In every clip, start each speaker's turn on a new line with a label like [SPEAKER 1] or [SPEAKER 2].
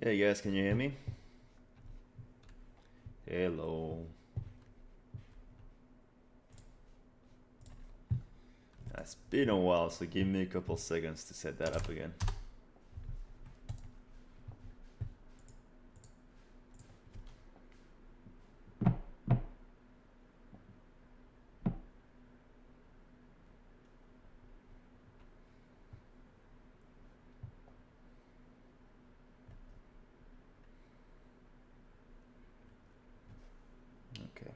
[SPEAKER 1] Hey guys, can you hear me? Hello. It's been a while, so give me a couple seconds to set that up again. Okay.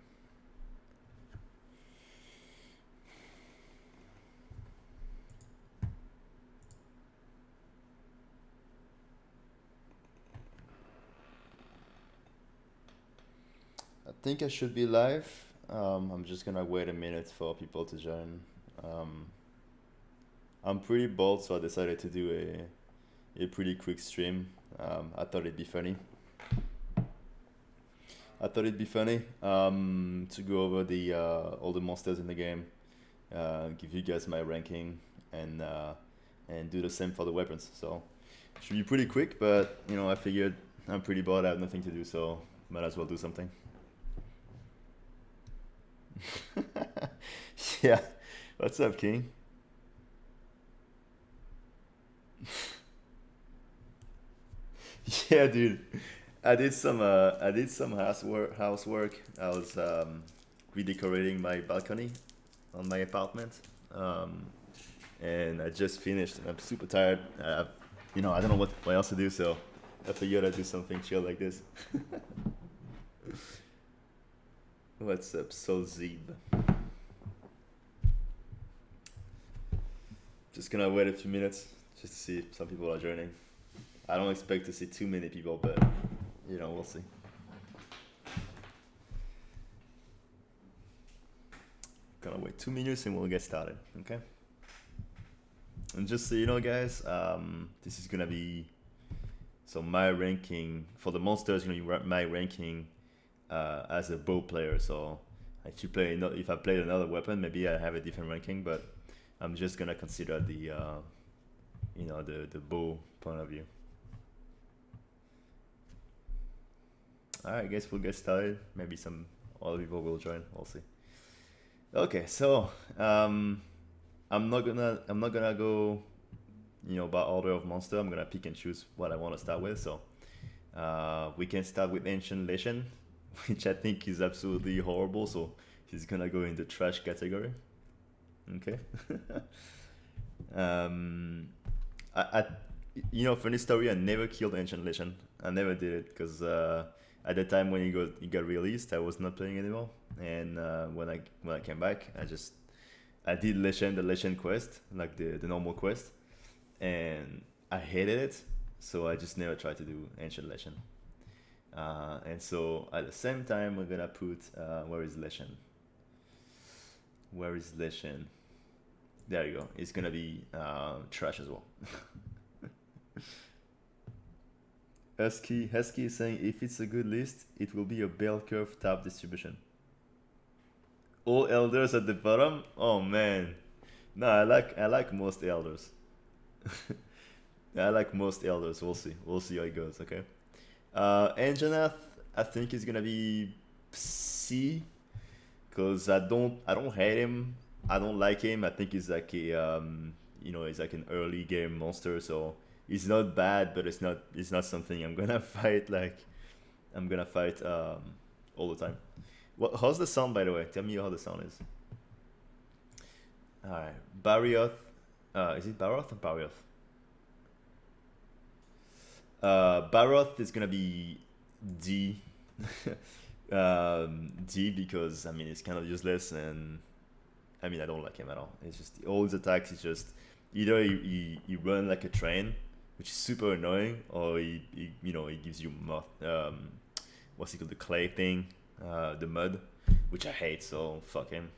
[SPEAKER 1] I think I should be live. I'm just gonna wait a minute for people to join. Um, I'm pretty bored, so I decided to do a pretty quick stream. I thought it'd be funny. To go over the all the monsters in the game, give you guys my ranking, and do the same for the weapons. So it should be pretty quick, but you know I figured I'm pretty bored. I have nothing to do, so might as well do something. Yeah. What's up, King? Yeah, dude. I did some housework. I was redecorating my balcony on my apartment. Um, and I just finished and I'm super tired. I don't know what else to do, so I figured I'd do something chill like this. What's up, Solzib? Just gonna wait a few minutes just to see if some people are joining. I don't expect to see too many people, but we'll see. Gonna wait 2 minutes and we'll get started, okay? And just so you know, guys, this is gonna be my ranking for the monsters. My ranking as a bow player. So if I played another weapon, maybe I have a different ranking, but I'm just gonna consider the bow point of view. Alright, I guess we'll get started. Maybe some other people will join. We'll see. Okay, so I'm not gonna go by order of monster. I'm gonna pick and choose what I want to start with. So we can start with Ancient Legend, which I think is absolutely horrible. So he's gonna go in the trash category. Okay. I funny story. I never killed Ancient Legend. I never did it because at the time when it got released, I was not playing anymore. And when I came back, I did the Legend quest, like the normal quest, and I hated it. So I just never tried to do Ancient Legend. And so at the same time, we're gonna put where is Legend? Where is Legend? There you go. It's gonna be trash as well. Husky is saying if it's a good list, it will be a bell curve tab distribution. All elders at the bottom? Oh man. No, I like most elders. I like most elders. We'll see. We'll see how it goes, okay? Anjanath, I think is gonna be C, because I don't hate him. I don't like him. I think he's like he's like an early game monster, so he's not bad, but it's not something I'm gonna fight all the time. How's the sound, by the way? Tell me how the sound is. Alright, Barroth. Is it Barroth or Barroth? Barroth is gonna be D. D because I mean it's kind of useless, and I mean I don't like him at all. It's just all his attacks is just either he run like a train, which is super annoying, or he gives you what's it called, the clay thing, the mud, which I hate. So fuck him.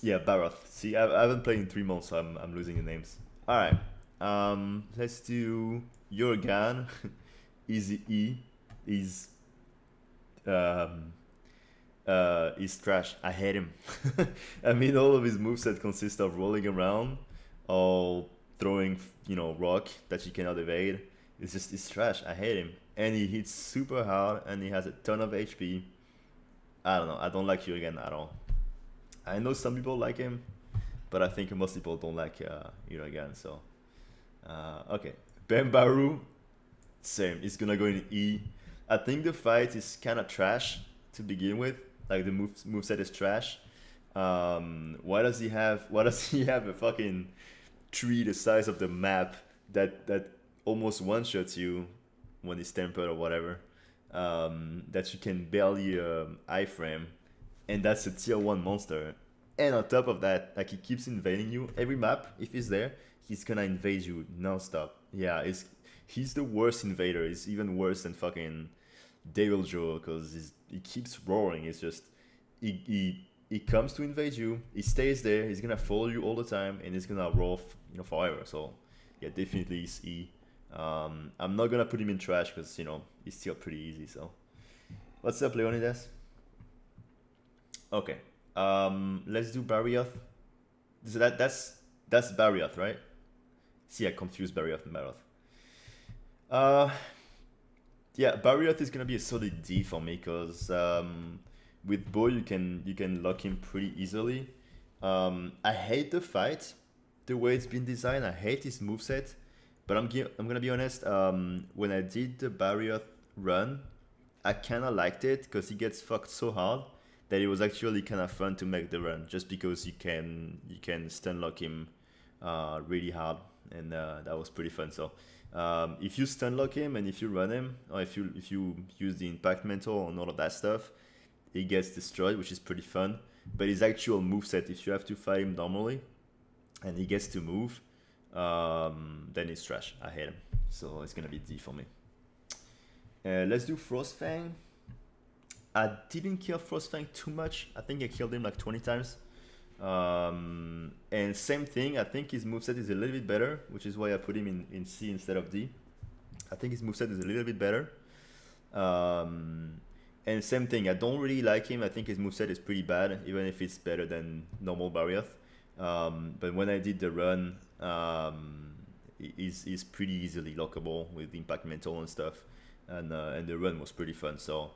[SPEAKER 1] Yeah, Barroth. See, I haven't played in 3 months, so I'm losing the names. All right. Let's do Yorgan. Easy E is is trash. I hate him. I mean, all of his moveset consist of rolling around or throwing, rock that you cannot evade. It's trash. I hate him. And he hits super hard and he has a ton of HP. I don't know. I don't like Jurgen at all. I know some people like him, but I think most people don't like Jurgen. So, okay. Bambaru, same. It's gonna go in E. I think the fight is kind of trash to begin with. Like the moveset is trash. Why does he have a fucking tree the size of the map that almost one shots you when he's tempered or whatever? That you can barely iframe, and that's a tier 1 monster. And on top of that, like, he keeps invading you every map. If he's there, he's gonna invade you non-stop. Yeah, he's the worst invader. He's even worse than fucking Devil Joe, because he keeps roaring. It's just he comes to invade you. He stays there. He's gonna follow you all the time, and he's gonna roar forever. So yeah, definitely he's E. I'm not gonna put him in trash because he's still pretty easy. So what's up, Leonidas? Okay, let's do Barroth. So that's Barroth, right? See, I confused Barroth and Barroth. Yeah, Barroth is gonna be a solid D for me because with Bo you can lock him pretty easily. I hate the fight, the way it's been designed. I hate his moveset. But I'm gonna be honest. When I did the Barroth run, I kind of liked it because he gets fucked so hard that it was actually kind of fun to make the run, just because you can stun lock him really hard, and that was pretty fun. So if you stun lock him and if you run him, or if you use the impact mental and all of that stuff, he gets destroyed, which is pretty fun. But his actual moveset, if you have to fight him normally, and he gets to move, then it's trash. I hate him. So it's gonna be D for me. Let's do Frostfang. I didn't kill Frostfang too much. I think I killed him like 20 times. And same thing, I think his moveset is a little bit better, which is why I put him in C instead of D. I think his moveset is a little bit better. And same thing, I don't really like him. I think his moveset is pretty bad, even if it's better than normal Barroth. But when I did the run, he's pretty easily lockable with impact mental and stuff, and the run was pretty fun. So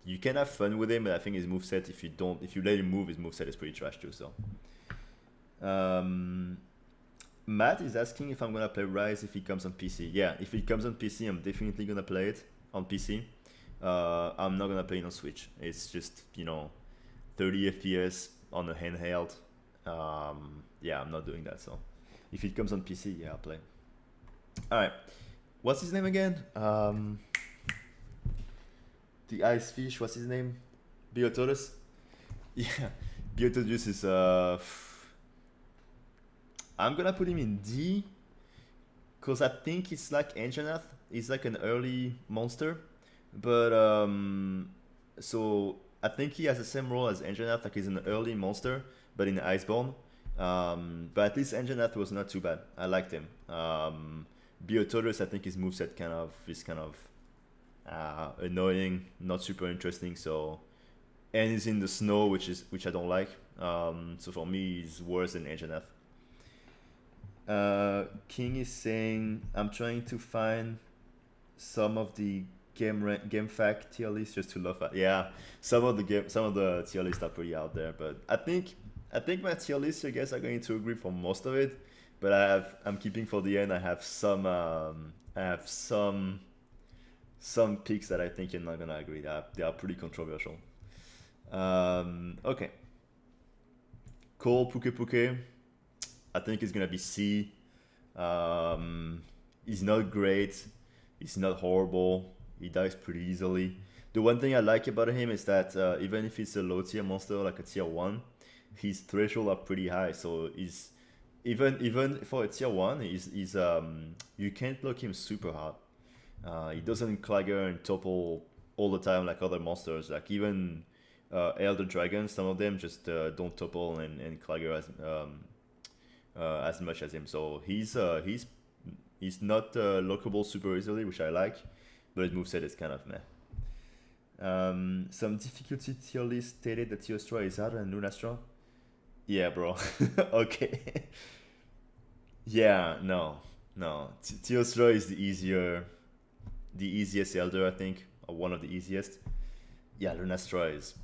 [SPEAKER 1] you can have fun with him, but I think his moveset, if you let him move, his moveset is pretty trash too. So Matt is asking if I'm gonna play Rise if he comes on PC. Yeah, if it comes on PC, I'm definitely gonna play it on PC. I'm not gonna play it on Switch. It's just 30 FPS on a handheld. Yeah, I'm not doing that. So if it comes on PC, yeah, I'll play. All right, what's his name again? The ice fish. What's his name? Biotorus. Yeah, Biotorus is. I'm gonna put him in D, cause I think it's like Anjanath. He's like an early monster, but so I think he has the same role as Anjanath, like he's an early monster, but in Iceborne. But at least Anjanath was not too bad. I liked him. Biotorus, I think his moveset is kind of annoying, not super interesting. So, and he's in the snow, which I don't like. So for me, he's worse than Anjanath. King is saying, I'm trying to find some of the game fact tier list just to laugh at. Yeah, some of the tier lists are pretty out there, but I think my tier lists, you guys are going to agree for most of it. But I'm keeping for the end. I have some picks that I think you're not gonna agree. They are pretty controversial. Okay. Cole Puke Puke. I think it's gonna be C. He's not great. He's not horrible. He dies pretty easily. The one thing I like about him is that even if it's a low tier monster like a tier 1, his threshold are pretty high. So he's even for a tier 1, he's you can't block him super hard. He doesn't clagger and topple all the time like other monsters. Like even Elder Dragons, some of them just don't topple and clagger as much as him. So he's not lockable super easily, which I like, but his moveset is kind of meh. Some difficulty tier list stated that Teostra is harder than Lunastra. Yeah, bro. Okay. Yeah, no. Teostra is the easiest elder, I think, or one of the easiest. Yeah, Lunastra is,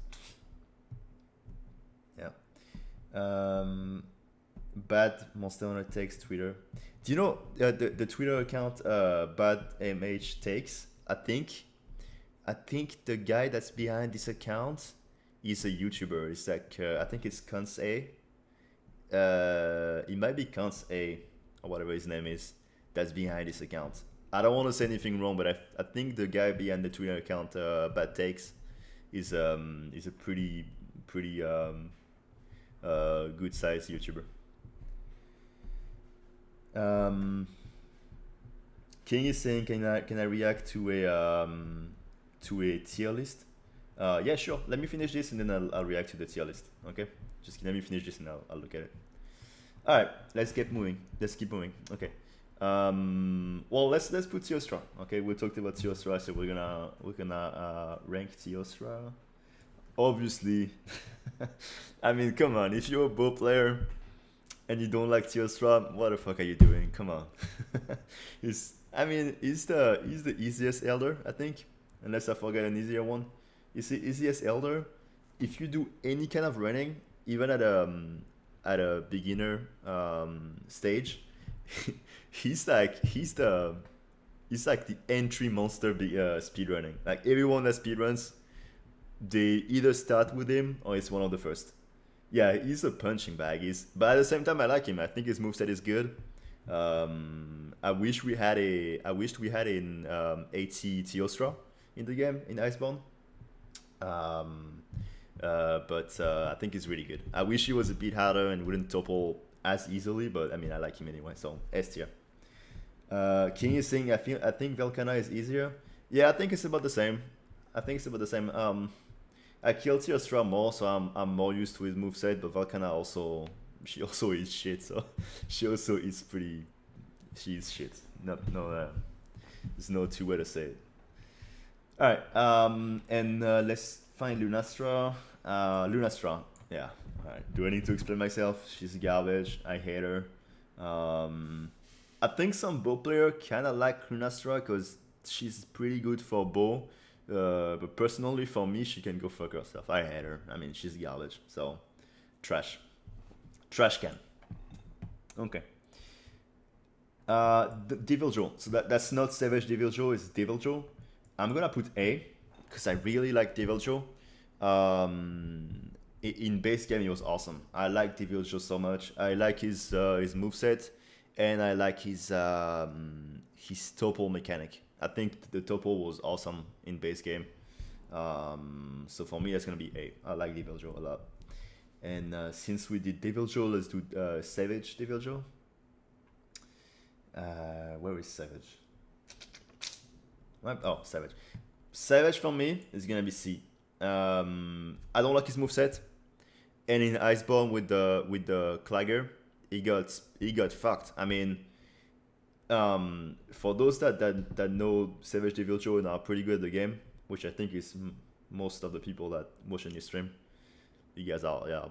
[SPEAKER 1] yeah. Um, Bad Monster Hunter Takes Twitter. Do you know the Twitter account Bad MH Takes? I think the guy that's behind this account is a YouTuber. It's like I think it's Cons A. It might be Cons A or whatever his name is. That's behind this account. I don't want to say anything wrong, but I think the guy behind the Twitter account Bad Takes is a pretty good sized YouTuber. Um, King is saying, can I react to a tier list? Yeah, sure. Let me finish this and then I'll react to the tier list. Okay, just let me finish this and I'll look at it. All right, let's keep moving. Let's keep moving. Okay. Well, let's put Teostra. Okay, we talked about Teostra, so we're gonna rank Teostra. Obviously, I mean, come on. If you're a bow player and you don't like Teostra, what the fuck are you doing? Come on. He's the easiest elder, I think, unless I forget an easier one. He's the easiest elder. If you do any kind of running, even at a beginner stage, he's like the entry monster speed running. Like everyone that speed runs, they either start with him or it's one of the first. Yeah, he's a punching bag. But at the same time, I like him. I think his moveset is good. I wished we had an 80 Teostra in the game in Iceborne. Um, but I think he's really good. I wish he was a bit harder and wouldn't topple as easily, but I mean, I like him anyway. So S tier. King is saying I think Velkana is easier. Yeah, I think it's about the same. I think it's about the same. I kill Teostra more, so I'm more used to his moveset, but Valkana also she also eats shit, so she also eats pretty she eats shit. No there's no two way to say it. Alright, and let's find Lunastra. Lunastra, yeah. Alright. Do I need to explain myself? She's garbage. I hate her. I think some bow player kinda like Lunastra because she's pretty good for bow. But personally, for me, she can go fuck herself. I hate her. I mean, she's garbage. So, trash. Trash can. Okay. Devil Joe. So that's not Savage Devil Joe, it's Devil Joe. I'm gonna put A, because I really like Devil Joe. In base game, he was awesome. I like Devil Joe so much. I like his moveset, and I like his topple mechanic. I think the topple was awesome in base game. So for me, that's gonna be A. I like Devil Joe a lot. And since we did Devil Joe, let's do Savage Devil Joe. Where is Savage? Oh, Savage. Savage for me is gonna be C. I don't like his moveset. And in Iceborne with the Clagger, he got fucked. I mean, for those that know Savage Devil Joe and are pretty good at the game, which I think is most of the people that watch on your stream, you guys are, yeah,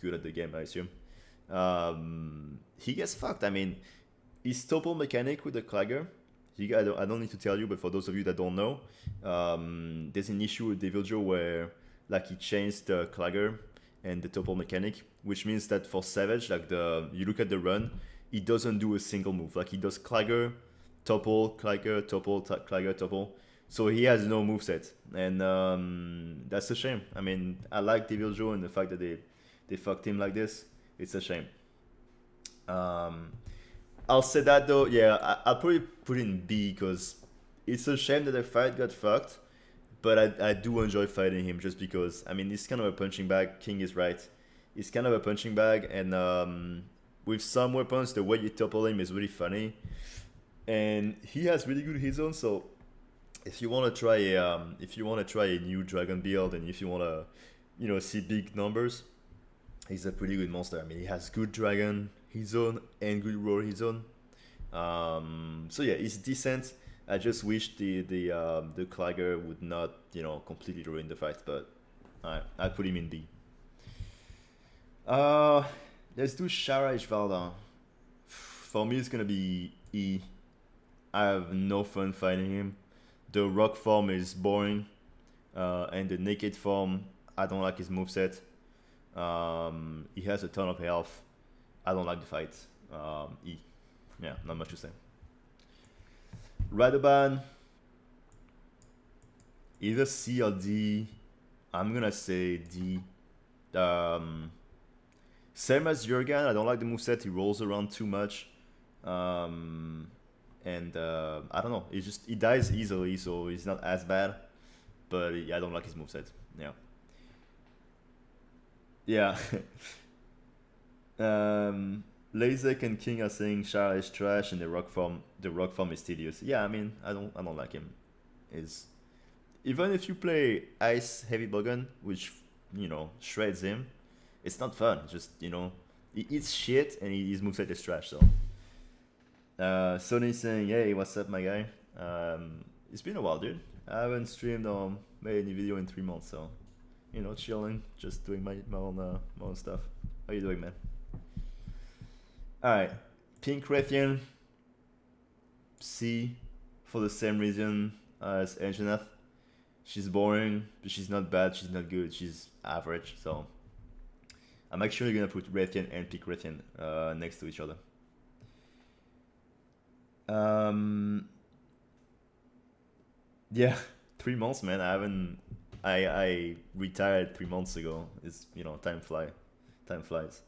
[SPEAKER 1] good at the game, I assume. He gets fucked. I mean, his topple mechanic with the Clagger, I don't need to tell you, but for those of you that don't know, there's an issue with Devil Joe where like he changed the Clagger and the topple mechanic, which means that for Savage, like you look at the run, he doesn't do a single move. Like he does Clagger, topple, Clagger, topple, Clagger, topple. So he has no moveset, and that's a shame. I mean, I like Devil Joe and the fact that they fucked him like this. It's a shame. I'll say that though, yeah, I'll probably put in B because it's a shame that the fight got fucked, but I do enjoy fighting him just because, I mean, he's kind of a punching bag. King is right. He's kind of a punching bag, and with some weapons, the way you topple him is really funny. And he has really good hit zone, so if you want to try a new dragon build and if you want to, see big numbers, he's a pretty good monster. I mean, he has good dragon hit zone and good roll hit zone. So yeah, it's decent. I just wish the Clagger would not, completely ruin the fight, but I put him in B. Let's do Shara Ishvalda. For me, it's gonna be E. I have no fun fighting him. The rock form is boring, and the naked form, I don't like his moveset. He has a ton of health. I don't like the fight. E. Yeah, not much to say. Radoban, either C or D. I'm gonna say D. Same as Jurgen, I don't like the moveset. He rolls around too much. And I don't know. He dies easily, so he's not as bad. But I don't like his moveset. Yeah. Yeah. Lazek and King are saying Shara is trash and the rock form is tedious. Yeah, I mean I don't like him. Is even if you play Ice Heavy Bogan, which shreds him, it's not fun. Just he eats shit and his moveset is trash. So Sony's saying, hey, what's up, my guy? It's been a while, dude. I haven't streamed or made any video in 3 months, so chilling, just doing my own stuff. How you doing, man? Alright, Pink Raytheon, C, for the same reason as Anjanath. She's boring, but she's not bad, she's not good, she's average, so I'm actually gonna put Raytheon and Pink Raytheon next to each other. Yeah, 3 months, man. I retired 3 months ago. It's time flies.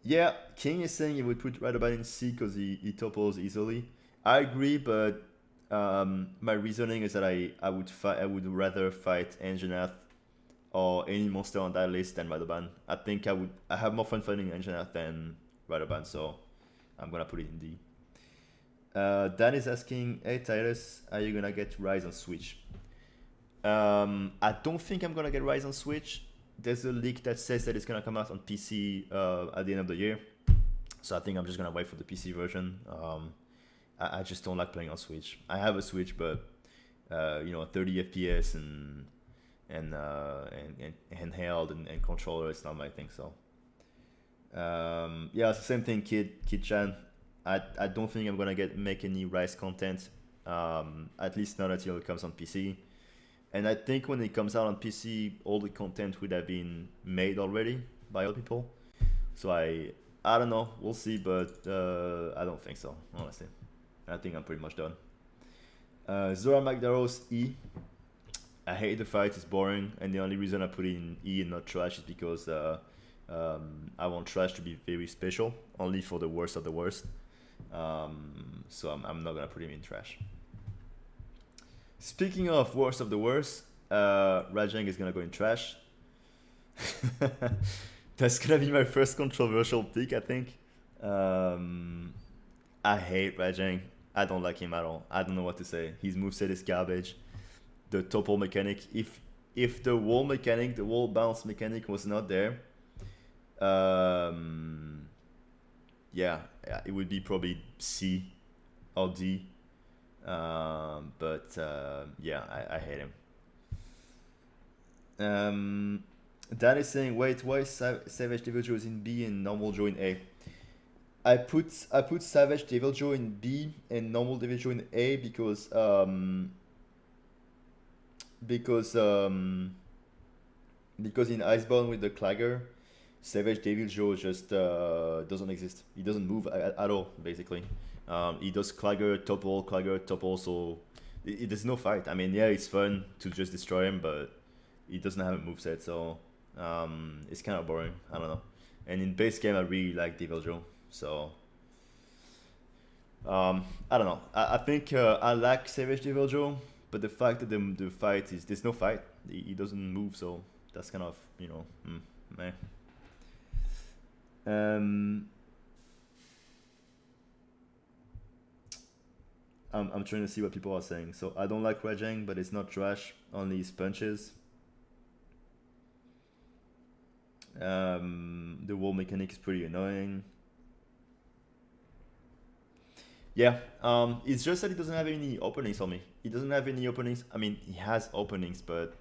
[SPEAKER 1] Yeah, King is saying he would put Radoban in C because he topples easily. I agree, but my reasoning is that I would rather fight Anjanath or any monster on that list than Radoban. I have more fun fighting Anjanath than Radoban, so I'm gonna put it in D. Dan is asking, hey Titus, are you gonna get Rise on Switch? I don't think I'm gonna get Rise on Switch. There's a leak that says that it's gonna come out on PC at the end of the year. So I think I'm just gonna wait for the PC version. I just don't like playing on Switch. I have a Switch, but 30 FPS and handheld and controller, it's not my thing. So yeah, it's the same thing, Kid Chan. I don't think I'm gonna make any Rise content, at least not until it comes on PC. And I think when it comes out on PC, all the content would have been made already by other people. So I don't know, we'll see, but I don't think so, honestly. I think I'm pretty much done. Zora Magdaros, E. I hate the fight, it's boring, and the only reason I put it in E and not trash is because I want trash to be very special, only for the worst of the worst. So I'm not gonna put him in trash. Speaking of worst of the worst, Rajang is gonna go in trash. That's gonna be my first controversial pick, I think. I hate Rajang. I don't like him at all. I don't know what to say. His moveset is garbage. The topple mechanic, if the wall mechanic, the wall bounce mechanic was not there, yeah, it would be probably C or D. But yeah, I hate him. Dan is saying, wait, why Savage Devil Joe is in B and Normal Joe in A? I put Savage Devil Joe in B and Normal Devil Joe in A because in Iceborne with the Clagger, Savage Devil Joe just doesn't exist. He doesn't move at all, basically. He does Clagger, topple, so there's no fight. I mean, yeah, it's fun to just destroy him, but he doesn't have a moveset, so it's kind of boring. I don't know. And in base game, I really like Devil Joe, so I don't know. I think I like Savage Devil Joe, but the fact that the fight is there's no fight. He doesn't move, so that's kind of meh. I'm trying to see what people are saying. So I don't like Rajang, but it's not trash. Only his punches. The wall mechanic is pretty annoying. Yeah, it's just that he doesn't have any openings for me. He doesn't have any openings. I mean, he has openings, but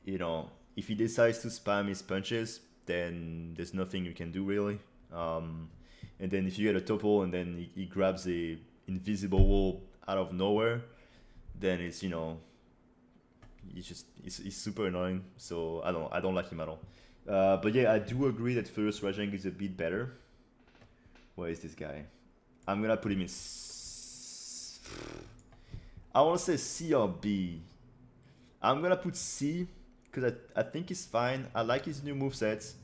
[SPEAKER 1] if he decides to spam his punches, then there's nothing you can do really. and then if you get a topple and then he grabs a invisible wall out of nowhere, then it's he's super annoying. So I don't like him at all. But yeah, I do agree that Furious Raging is a bit better. Where is this guy? I'm gonna put him in. I want to say C or B. I'm gonna put C because I think he's fine. I like his new movesets,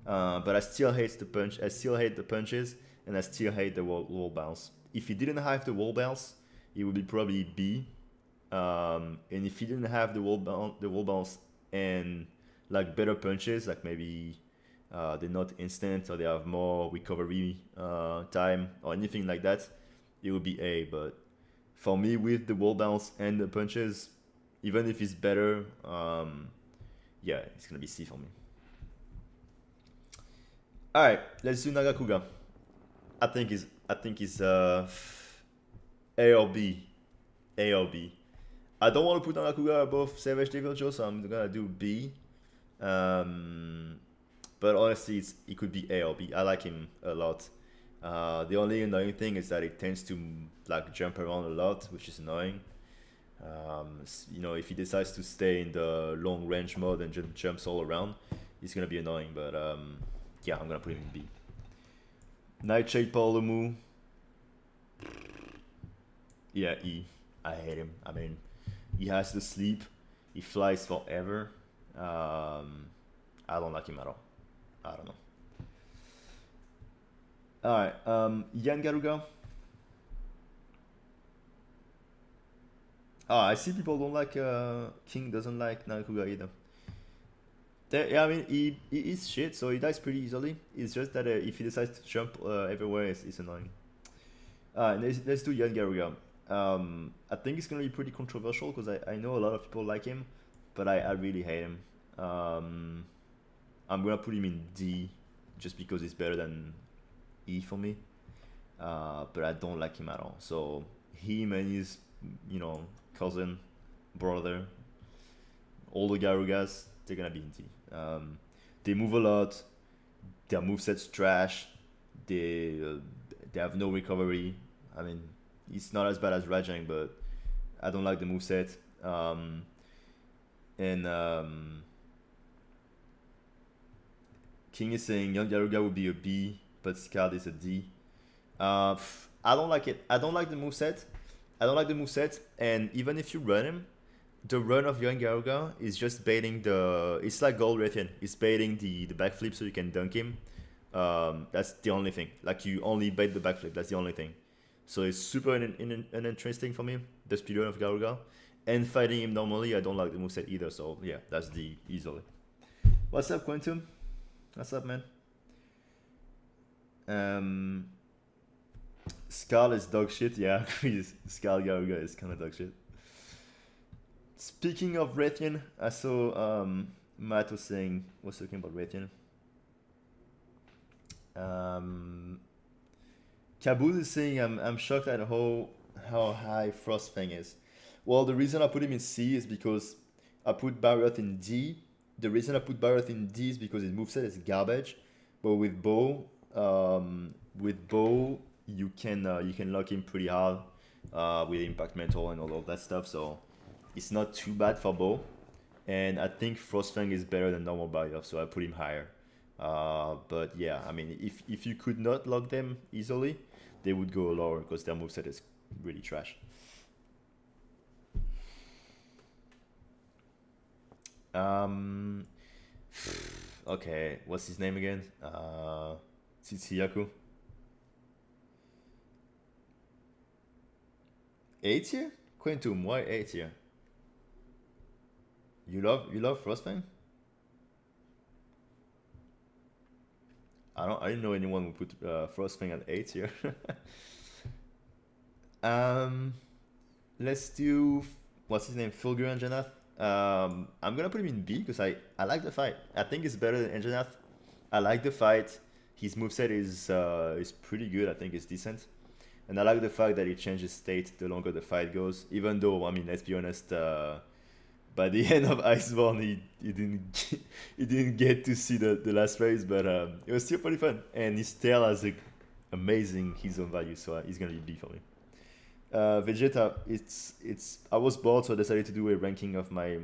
[SPEAKER 1] but I still hate the punch. I still hate the punches, and I still hate the wall bounce. If he didn't have the wall bounce, it would be probably B. And if he didn't have the wall bounce and like better punches, like maybe they're not instant or they have more recovery time or anything like that, it would be A. But for me, with the wall bounce and the punches, even if it's better, yeah, it's gonna be C for me. All right, let's do Nagakuga. I think it's A or B. A or B. I don't want to put Nagakuga above Savage Devil Joe, so I'm gonna do B. But honestly, it could be A or B. I like him a lot. The only annoying thing is that it tends to like jump around a lot, which is annoying. If he decides to stay in the long range mode and just jumps all around, it's gonna be annoying. But yeah, I'm gonna put him in B. Nightshade Paolumu. Yeah, E. I hate him. I mean, he has to sleep. He flies forever. I don't like him at all. I don't know. Alright, Yan Garuga. I see people don't like, King doesn't like Nagakuga either. Yeah, I mean, he is shit, so he dies pretty easily. It's just that if he decides to jump everywhere, it's annoying. Let's do Yan Garuga. I think it's gonna be pretty controversial because I know a lot of people like him, but I really hate him. I'm gonna put him in D just because it's better than E for me. But I don't like him at all. So him and his, cousin, brother, all the Garugas, they're gonna be in D. They move a lot. Their moveset's trash. They have no recovery. I mean, it's not as bad as Rajang, but I don't like the moveset. King is saying Young Garuga would be a B, but Scald is a D. I don't like it. I don't like the moveset. And even if you run him, the run of Young Garuga is just baiting it's like Gold Raytheon. It's baiting the backflip so you can dunk him. That's the only thing. Like, you only bait the backflip. That's the only thing. So it's super uninteresting for me, the speedrun of Garuga. And fighting him normally, I don't like the moveset either. So yeah, that's D easily. What's up, Quantum? What's up, man? Skull is dog shit. Yeah, Skull Garuga is kind of dog shit. Speaking of Raytheon, I saw Matt was talking about Raytheon. Kabul is saying I'm shocked at how high Frost Fang is. Well, the reason I put him in C is because I put Barroth in D. The reason I put Barroth in D is because his moveset is garbage. But with bow, you can lock him pretty hard with impact mental and all of that stuff. So it's not too bad for bow. And I think Frostfang is better than normal Barroth, so I put him higher. But yeah, I mean, if you could not lock them easily, they would go lower because their moveset is really trash. Okay, what's his name again? Tsitsiyaku. A tier? Quantum, why A tier? You love Frostfang? I didn't know anyone would put Frostfang at A tier. Let's do, what's his name? Fulgur Anjanath. I'm gonna put him in B because I like the fight. I think it's better than Anjanath. I like the fight. His moveset is pretty good. I think it's decent. And I like the fact that it changes state the longer the fight goes. Even though, I mean, let's be honest, by the end of Iceborne, he didn't get to see the last phase, but it was still pretty fun. And his tail has a amazing his own value, so he's gonna be B for me. Vegeta, it's I was bored, so I decided to do a ranking of my,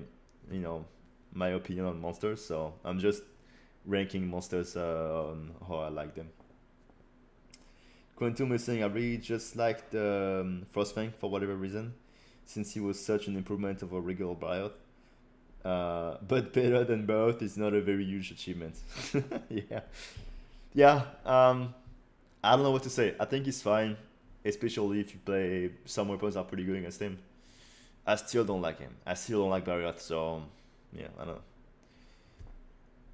[SPEAKER 1] you know, my opinion on monsters. So I'm just ranking monsters on how I like them. Quantum is saying I really just liked Frostfang for whatever reason, since he was such an improvement over regular Barroth. But better than Barroth is not a very huge achievement. Yeah, yeah. I don't know what to say. I think he's fine, especially if you play some weapons are pretty good against him. I still don't like him. I still don't like Barroth, so yeah, I don't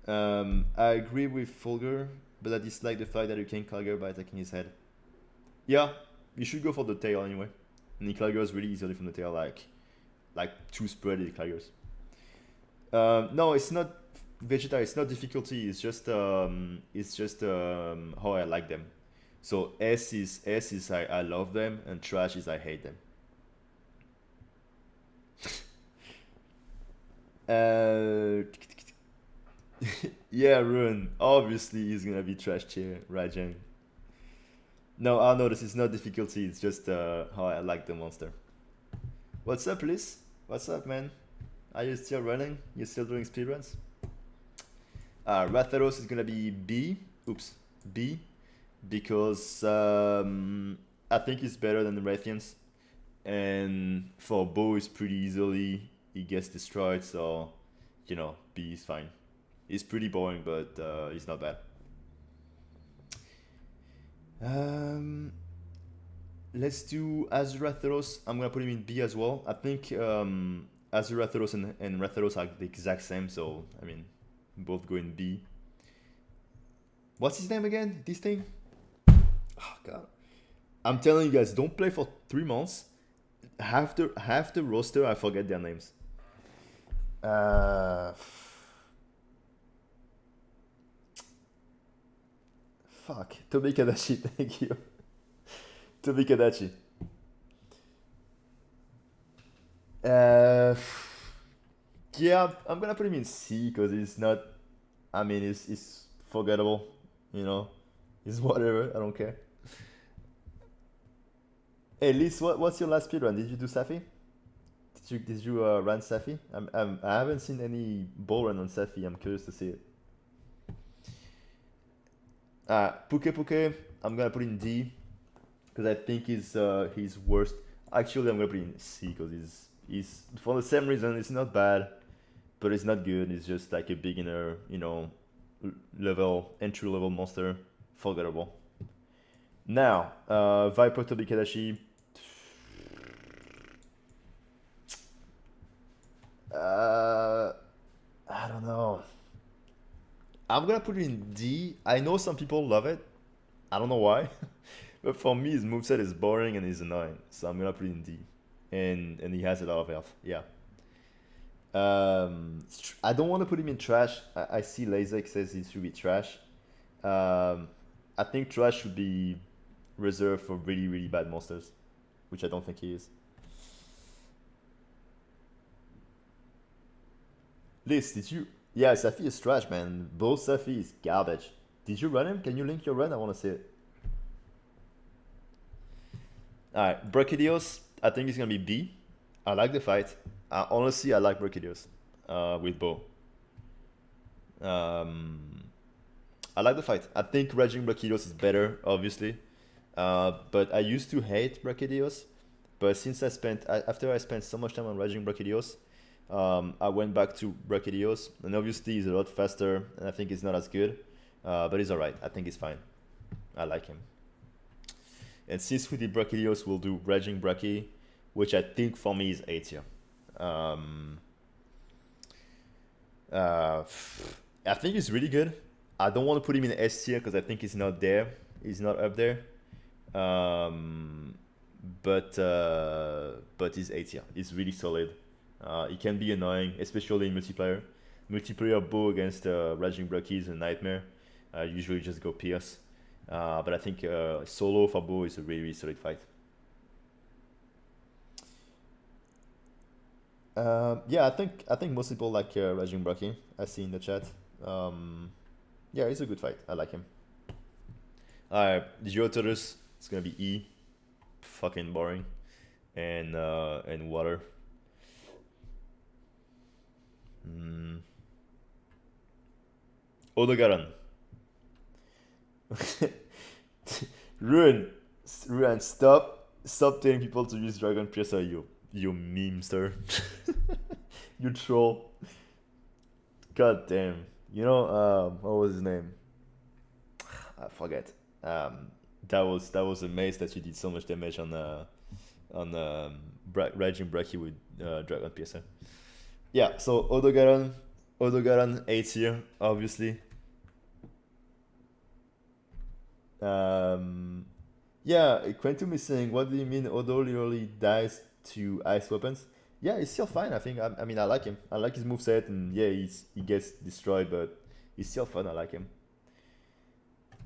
[SPEAKER 1] know. I agree with Fulgur, but I dislike the fact that you can Calgar by attacking his head. Yeah, you should go for the tail anyway. And he Calgars really easily from the tail, like two spread Calgars. No, it's not Vegeta. It's not difficulty. It's just how I like them. So S is I love them, and trash is I hate them. Uh, yeah, Ruin. Obviously, he's gonna be trash tier, right, Jen? No, I know this is not difficulty. It's just how I like the monster. What's up, Liz? What's up, man? Are you still running? You still doing speedruns? Ratharos is gonna be B. Oops, B, because I think it's better than the Raytheons, and for Bo is pretty easily he gets destroyed. So B is fine. It's pretty boring, but it's not bad. Um, let's do Azure Atheros. I'm gonna put him in B as well. I think Azure Atheros and Ratharos are the exact same, so I mean, both go in B. What's his name again? This thing? Oh god. I'm telling you guys, don't play for 3 months. Half the roster, I forget their names. Uh, fuck. Toby Kadashi, thank you. Toby Kadashi. Uh, yeah, I'm gonna put him in C because he's not. I mean, it's forgettable. You know, it's whatever. I don't care. Hey, Liz, what's your last speedrun? Did you do Safi? Did you run Safi? I haven't seen any ball run on Safi. I'm curious to see it. Puke Puke, I'm gonna put in D because I think he's worst. Actually, I'm gonna put in C because he's for the same reason. It's not bad, but it's not good. It's just like a beginner, level entry level monster, forgettable. Now, Viper Toby Kadashi. Uh, I don't know. I'm gonna put it in D. I know some people love it. I don't know why, but for me, his moveset is boring and he's annoying. So I'm gonna put it in D, and he has a lot of health. Yeah. I don't want to put him in trash. I see Lazek says he should be trash. I think trash should be reserved for really really bad monsters, which I don't think he is. Liz, did you? Yeah, Safi is trash, man. Both Safi is garbage. Did you run him? Can you link your run? I want to see it. Alright, Brachydios, I think it's gonna be B. I like the fight. Honestly, I like Brachydios with Bo. Um, I like the fight. I think Raging Brachydios is better, obviously. But I used to hate Brachydios. But since after I spent so much time on Raging Brachydios, I went back to Brachydios, and obviously he's a lot faster, and I think he's not as good, but he's alright. I think he's fine. I like him. And since we did Brachydios, we'll do Raging Brachy, which I think for me is A tier. Um, uh, I think he's really good. I don't want to put him in S tier because I think he's not there. He's not up there. Um, but he's A tier. He's really solid. It can be annoying, especially in multiplayer. Multiplayer Bow against Raging Brachy is a nightmare. Usually just go Pierce. But I think solo for Bow is a really, really solid fight. Yeah, I think most people like Raging Brachy. I see in the chat. Yeah, it's a good fight. I like him. Alright, Geotorus, it's gonna be E. Fucking boring. And water. Mm. Odogaron. Ruin, Ruin, stop telling people to use Dragon Piercer, you memester. You troll. God damn. You know, what was his name? I forget. That was a maze that you did so much damage on Raging Bracky with Dragon Piercer. Yeah, so Odogaron 8 tier, obviously. Um, yeah, Quantum is saying, what do you mean Odo literally dies to ice weapons? Yeah, he's still fine. I think. I mean, I like him. I like his moveset, and yeah, he gets destroyed, but he's still fun. I like him.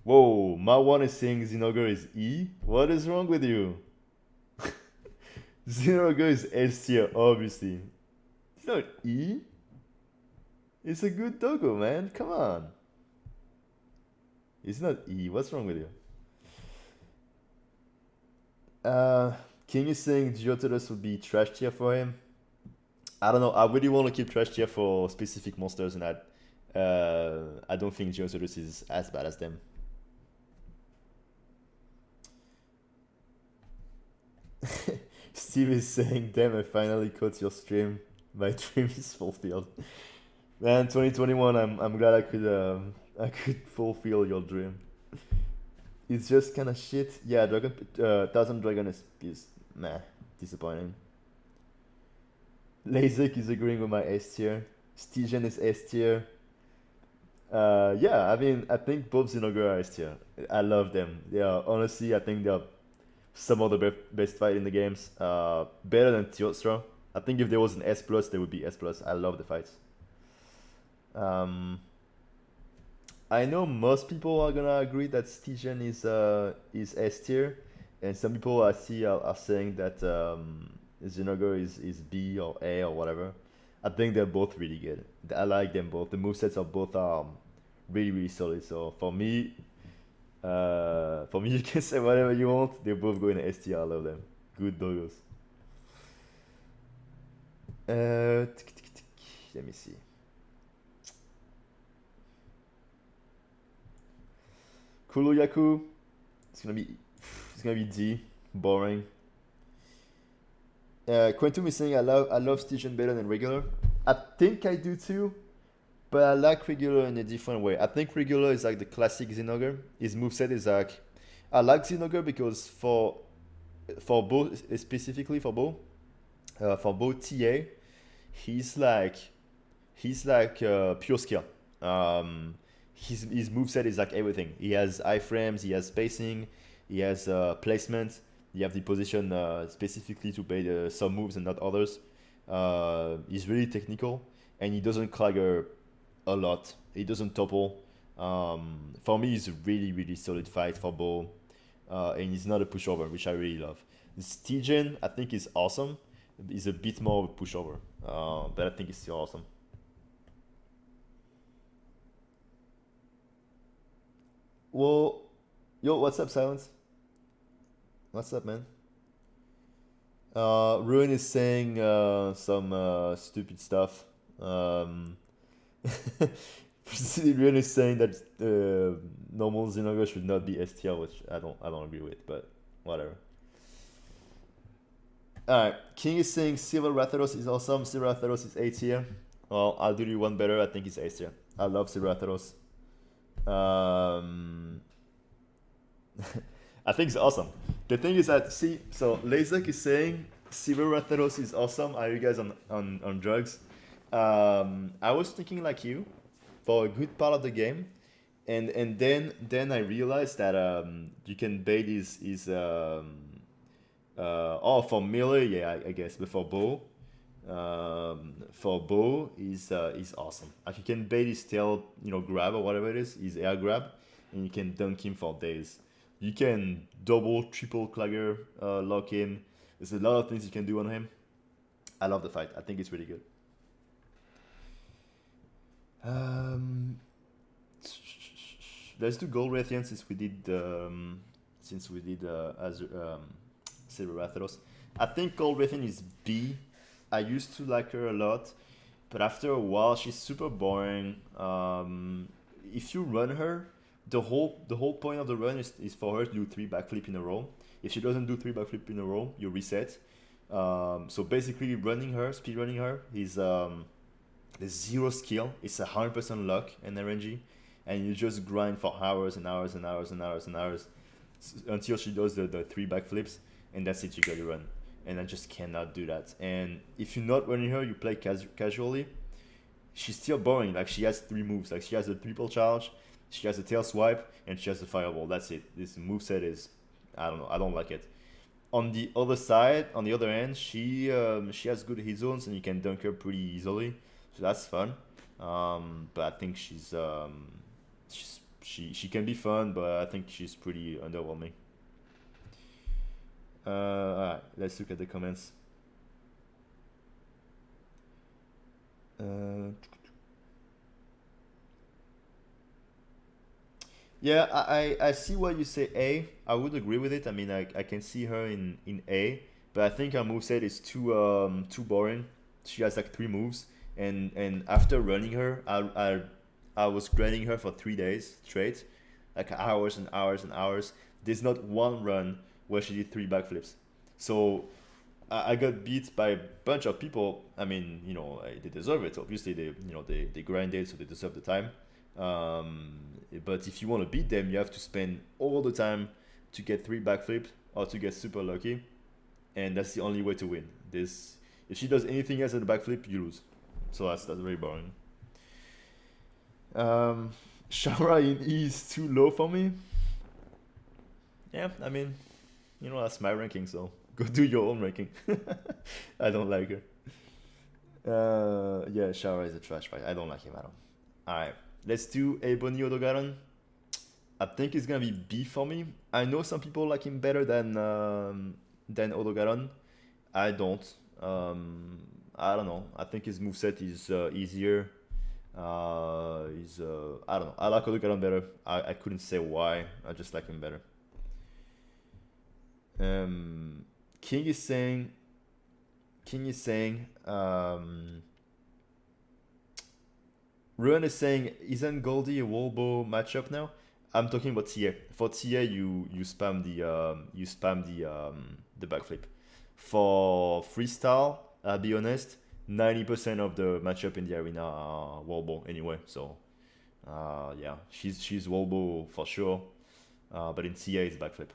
[SPEAKER 1] Whoa, Marwan is saying Zinogre is E. What is wrong with you? Zinogre is S tier, obviously. It's not E. It's a good doggo, man. Come on. It's not E. What's wrong with you? King is saying Geotodos would be trash tier for him. I don't know. I really want to keep trash tier for specific monsters, and I don't think Geotodos is as bad as them. Steve is saying, damn, I finally caught your stream. My dream is fulfilled. Man, 2021, I'm glad I could fulfill your dream. It's just kind of shit. Yeah, Thousand Dragon is meh, disappointing. Lasik is agreeing with my S tier. Stygian is S tier. Yeah, I mean, I think both Zinogre are S tier. I love them. They are, honestly, I think they're some of the best fight in the games. Better than Teostra. I think if there was an S plus, they would be S plus. I love the fights. Um, I know most people are gonna agree that Stygian is S tier, and some people I see are saying that Zinogre is B or A or whatever. I think they're both really good. I like them both. The movesets of both are really solid. So for me, you can say whatever you want. They both go in S tier. I love them. Good doggos. Let me see. Kuroyaku. It's gonna be D. Boring. Quantum is saying I love Stygian better than regular. I think I do too, but I like regular in a different way. I think regular is like the classic Zinogre. His moveset is like I like Zinogre because for both specifically for both TA, he's like pure skill. His moveset is like everything. He has iframes, he has spacing, he has placement. You have the position specifically to play some moves and not others. He's really technical, and he doesn't clagger a lot. He doesn't topple. For me, it's a really solid fight for Bo, and he's not a pushover, which I really love. Stygian, I think, is awesome. He's a bit more of a pushover, but I think it's still awesome. Well, yo, what's up, Silence? What's up, man? Ruin is saying some stupid stuff. Ruin is saying that normal Xenogo should not be STL, which I don't agree with, but whatever. Alright, King is saying Silver Ratharos is awesome. Silver Ratharos is A tier. Well, I'll do you one better. I think it's A tier. I love Silver Ratharos. Um, I think it's awesome. The thing is that, see, so Lazek is saying Silver Ratharos is awesome. Are you guys on drugs? I was thinking like you for a good part of the game, and then I realized that you can bait his for melee, yeah, I guess, but for bow is awesome. Like you can bait his tail, grab or whatever it is, his air grab, and you can dunk him for days. You can double, triple clagger, lock in. There's a lot of things you can do on him. I love the fight. I think it's really good. let's do gold Raytheon since we did Azure, silver Ratharos. I think gold Raytheon is B. I used to like her a lot, but after a while she's super boring. If you run her, the whole point of the run is for her to do 3 backflip in a row. If she doesn't do 3 backflip in a row, you reset. So basically, running her, speed running her is there's 0 skill. It's 100% luck and RNG, and you just grind for hours and hours and hours and hours and hours until she does the 3 backflips, and that's it. You got to run, and I just cannot do that. And if you're not running her, you play casually. She's still boring. Like, she has 3 moves. Like, she has a triple charge, she has a tail swipe, and she has a fireball. That's it. This moveset is, I don't know. I don't like it. On the other side, on the other end, she has good hit zones, and you can dunk her pretty easily. So that's fun. But I think she can be fun, but I think she's pretty underwhelming. Alright, let's look at the comments. Yeah, I see why you say A. I would agree with it. I mean, I can see her in A, but I think her moveset is too boring. She has like 3 moves, and after running her, I was grinding her for 3 days straight, like hours and hours and hours. There's not one run where she did 3 backflips. So I got beat by a bunch of people. I mean, they deserve it. Obviously, they grinded, so they deserve the time. But if you want to beat them, you have to spend all the time to get 3 backflips or to get super lucky, and that's the only way to win. If she does anything else at the backflip, you lose. So that's very boring. Shara in E is too low for me. Yeah, I mean, that's my ranking, so go do your own ranking. I don't like her. Yeah, Shara is a trash fight. I don't like him at all. Alright, let's do Ebony Odogaron. I think it's gonna be B for me. I know some people like him better than Odogaron. I don't. I don't know. I think his moveset is easier. I don't know. I like Odogaron better. I couldn't say why. I just like him better. King is saying Ruan is saying, isn't Goldie a Wolbo matchup now? I'm talking about TA. For TA, you spam the backflip. For freestyle, I'll be honest, 90% of the matchup in the arena are Wolbo anyway. So yeah, she's Wolbo for sure. But in TA, it's backflip.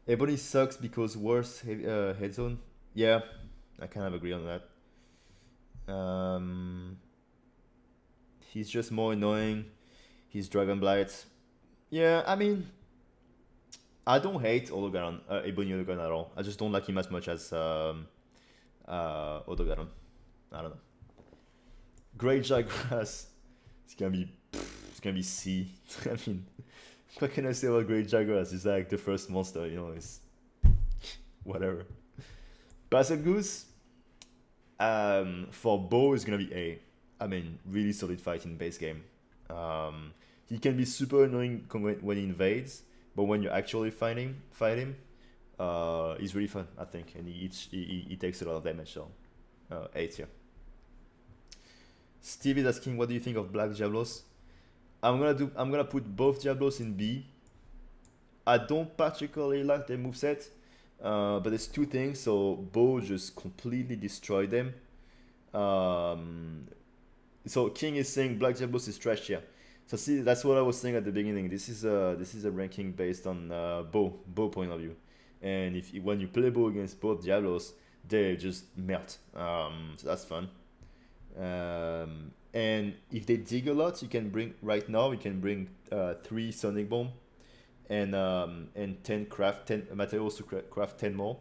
[SPEAKER 1] Ebony sucks because worse head zone. Yeah, I kind of agree on that. He's just more annoying. He's Dragon Blight. Yeah, I mean, I don't hate Odogaron, Ebony Odogaron at all. I just don't like him as much as Odogaron. I don't know. Great Jagras. It's gonna be C. I mean, what can I say about Great Jagras? It's like the first monster, it's whatever. Basset Goose, for Bo is gonna be A. I mean, really solid fight in base game. He can be super annoying when he invades, but when you actually fight him, he's really fun, I think, and he takes a lot of damage. So, 8 here. Steve is asking, what do you think of Black Diablos? I'm gonna put both Diablos in B. I don't particularly like their moveset, but there's 2 things. So Bo just completely destroyed them. So King is saying Black Diablos is trash here. So see, that's what I was saying at the beginning. This is a ranking based on Bo point of view, and when you play Bo against both Diablos, they just melt. So that's fun. And if they dig a lot, you can bring 3 Sonic Bomb and 10 materials to craft 10 more.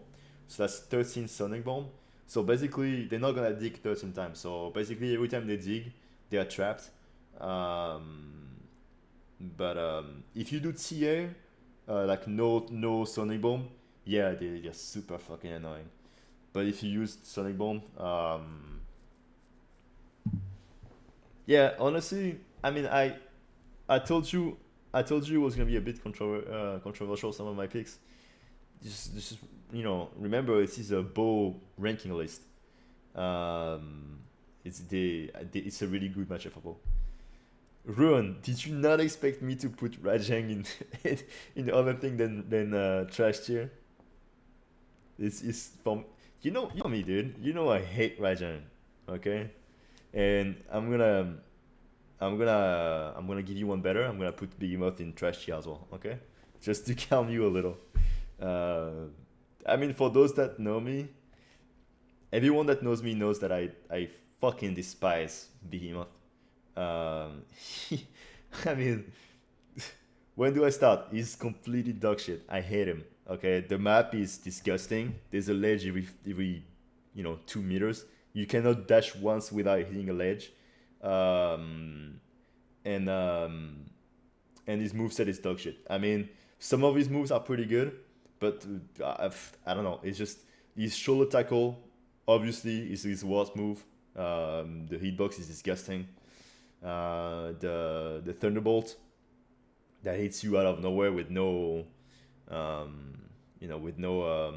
[SPEAKER 1] So that's 13 Sonic Bomb. So basically, they're not gonna dig 13 times. So basically, every time they dig, they are trapped. But if you do TA, like no Sonic Bomb, yeah, they're super fucking annoying. But if you use Sonic Bomb, yeah, honestly, I mean, I told you, I told you it was gonna be a bit controversial. Some of my picks. Just remember this is a bow ranking list. Um, it's a really good matchup for bow. Ruan, did you not expect me to put Rajang in in the other thing than trash tier? This is from you know me, dude. You know I hate Rajang. Okay, and I'm gonna give you one better. I'm gonna put Behemoth in trash tier as well. Okay, just to calm you a little. Uh, I mean, for those that know me, everyone that knows me knows that I fucking despise Behemoth. He, I mean, when do I start? He's completely dog shit. I hate him. Okay, the map is disgusting. There's a ledge every 2 meters. You cannot dash once without hitting a ledge. Um, and his moveset is dog shit. I mean, some of his moves are pretty good, but I don't know. It's just his shoulder tackle, obviously, is his worst move. The hitbox is disgusting. The Thunderbolt that hits you out of nowhere with no, um, with nowhere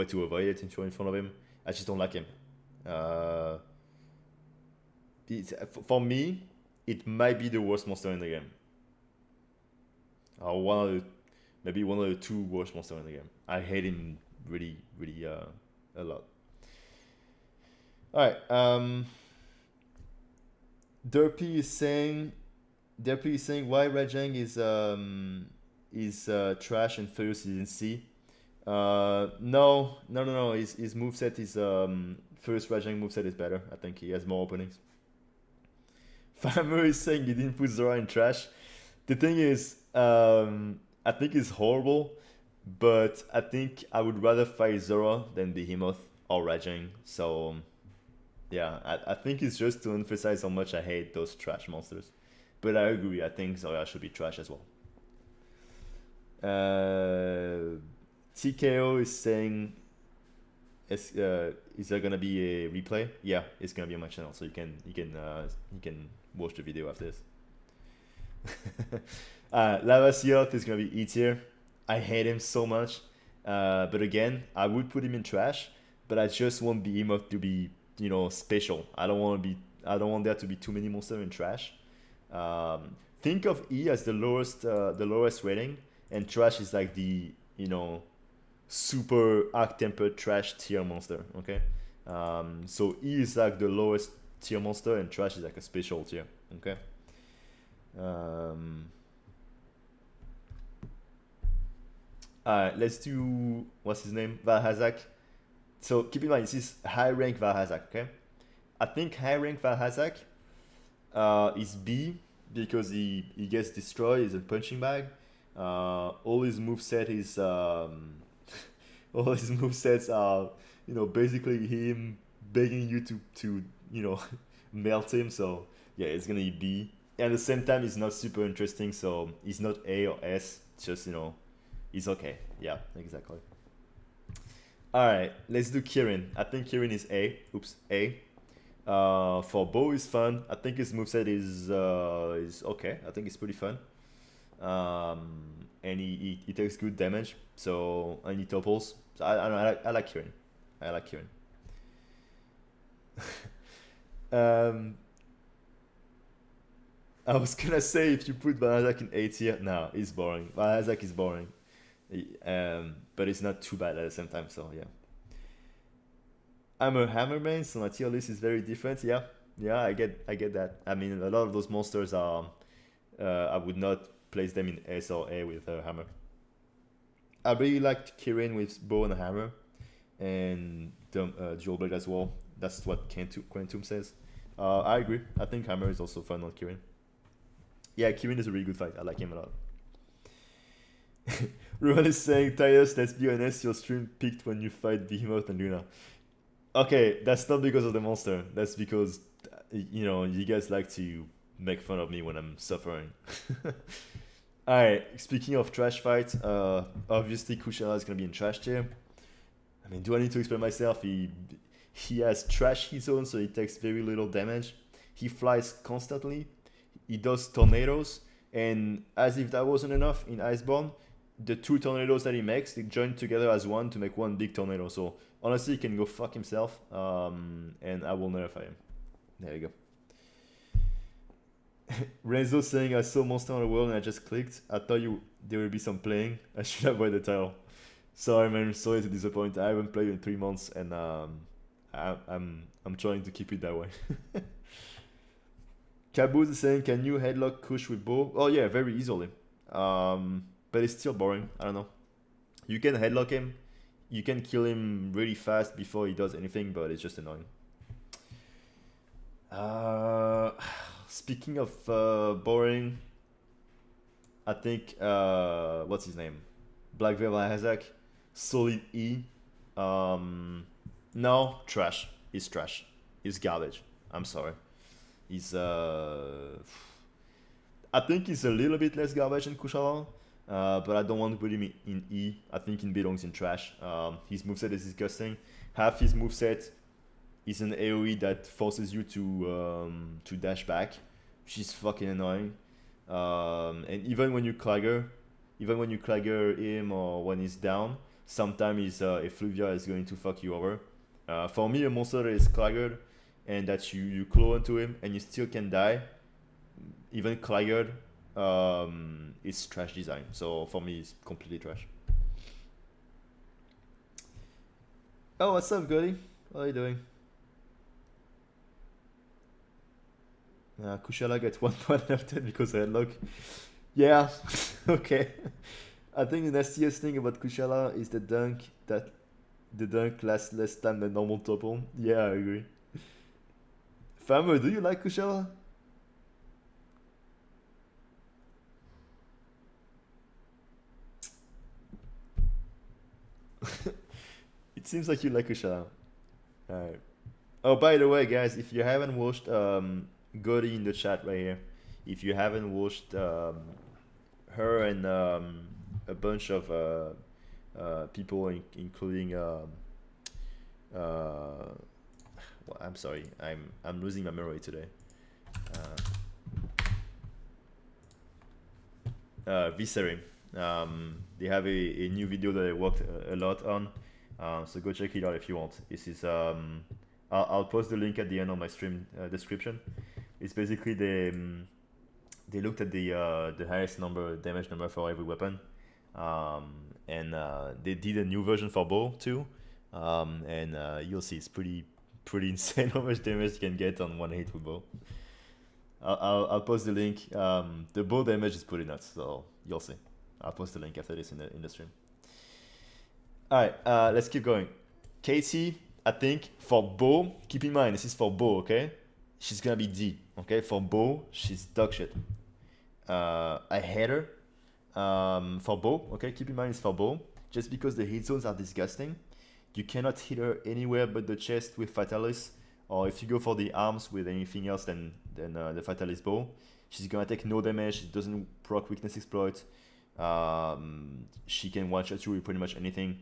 [SPEAKER 1] to avoid it if you're in front of him. I just don't like him. Uh, for me, it might be the worst monster in the game. One of the maybe one of the two worst monsters in the game. I hate him really, really a lot. All right. Derpy is saying why Rajang is trash and Furious is in C. No. His moveset is first Rajang moveset is better. I think he has more openings. Farmer is saying he didn't put Zora in trash. The thing is, I think it's horrible, but I think I would rather fight Zora than Behemoth or Rajang. So yeah, I think it's just to emphasize how much I hate those trash monsters. But I agree, I think Zora should be trash as well. TKO is saying, is there gonna be a replay? Yeah, it's gonna be on my channel, so you can watch the video after this. Lava Seahawk is gonna be E tier. I hate him so much. But again, I would put him in trash. But I just want Behemoth to be, special. I don't want there to be too many monsters in trash. Think of E as the lowest rating, and trash is like the, super arc tempered trash tier monster. Okay. So E is like the lowest tier monster, and trash is like a special tier. Okay. Alright, let's do what's his name? Valhazak. So keep in mind this is high rank Valhazak, okay? I think high rank Valhazak is B because he gets destroyed, he's a punching bag. All his moveset is all his movesets are, basically him begging you to melt him, so yeah, it's gonna be B. And at the same time it's not super interesting, so he's not A or S, it's just he's okay. Yeah, exactly. All right, let's do Kieran. I think Kieran is A. Oops, A. For Bo is fun. I think his moveset is okay. I think it's pretty fun. And he takes good damage. So and he topples. So I like Kieran. I like Kieran. um, I was gonna say if you put Banazak in A tier, no, it's boring. Banazak is boring. But it's not too bad at the same time. So yeah, I'm a Hammerman, so my tier list is very different. Yeah, I get that. I mean, a lot of those monsters are, I would not place them in S or A with a hammer. I really liked Kieran with bow and a hammer, and dual blade as well. That's what Quantum says. I agree. I think hammer is also fun on Kieran. Yeah, Kieran is a really good fight. I like him a lot. Ruan is saying, Titus, let's be honest, your stream peaked when you fight Behemoth and Luna. Okay, that's not because of the monster. That's because, you guys like to make fun of me when I'm suffering. Alright, speaking of trash fights, obviously Kushala is going to be in trash tier. I mean, do I need to explain myself? He has trash his own, so he takes very little damage. He flies constantly. he does tornadoes, and as if that wasn't enough in Iceborne, the two tornadoes that he makes, they join together as one to make one big tornado. So honestly, he can go fuck himself, and I will never fight him. There you go. Renzo saying I saw Monster Hunter World and I just clicked. I thought there would be some playing. I should have read the title. Sorry man, sorry to disappoint. I haven't played in 3 months, and I'm trying to keep it that way. Caboose is saying, can you headlock Kush with bow? Oh yeah, very easily. But it's still boring. I don't know. You can headlock him. You can kill him really fast before he does anything, but it's just annoying. Speaking of boring, I think what's his name? Black Veil Isaac, solid E. No, trash. He's trash. He's garbage. I'm sorry. He's I think he's a little bit less garbage than Kushala, but I don't want to put him in E. I think he belongs in trash. His moveset is disgusting. Half his moveset is an AoE that forces you to dash back, which is fucking annoying. And even when you Clagger him or when he's down, sometimes his Effluvia is going to fuck you over. For me, a monster that is Claggered and that you claw into him and you still can die, even Claggered, it's trash design. So for me, it's completely trash. Oh, what's up, Goody? What are you doing? Kushala gets 1 point after because I headlock. Yeah, okay. I think the nastiest thing about Kushala is the dunk lasts less time than normal topple. Yeah, I agree. Farmer, do you like Kushala? It seems like you like Kushala. Alright. Oh, by the way, guys, if you haven't watched Goody in the chat right here, if you haven't watched her and a bunch of people, including well, I'm sorry, I'm losing my memory today. Viserim. They have a new video that I worked a lot on, so go check it out if you want. This is I'll post the link at the end of my stream description. It's basically they looked at the highest damage number for every weapon, and they did a new version for bow too, and you'll see it's pretty insane how much damage you can get on one hit with bow. I'll post the link. The bow damage is pretty nuts, so you'll see. I'll post the link after this in the stream. All right, let's keep going. Katie, I think for bow, keep in mind this is for bow, okay? She's gonna be D, okay? For bow, she's dog shit. I hate her. For bow, okay? Keep in mind it's for bow. Just because the hit zones are disgusting, you cannot hit her anywhere but the chest with Fatalis, or if you go for the arms with anything else than the Fatalis bow, she's gonna take no damage. She doesn't proc weakness exploit. She can one-shot you with pretty much anything.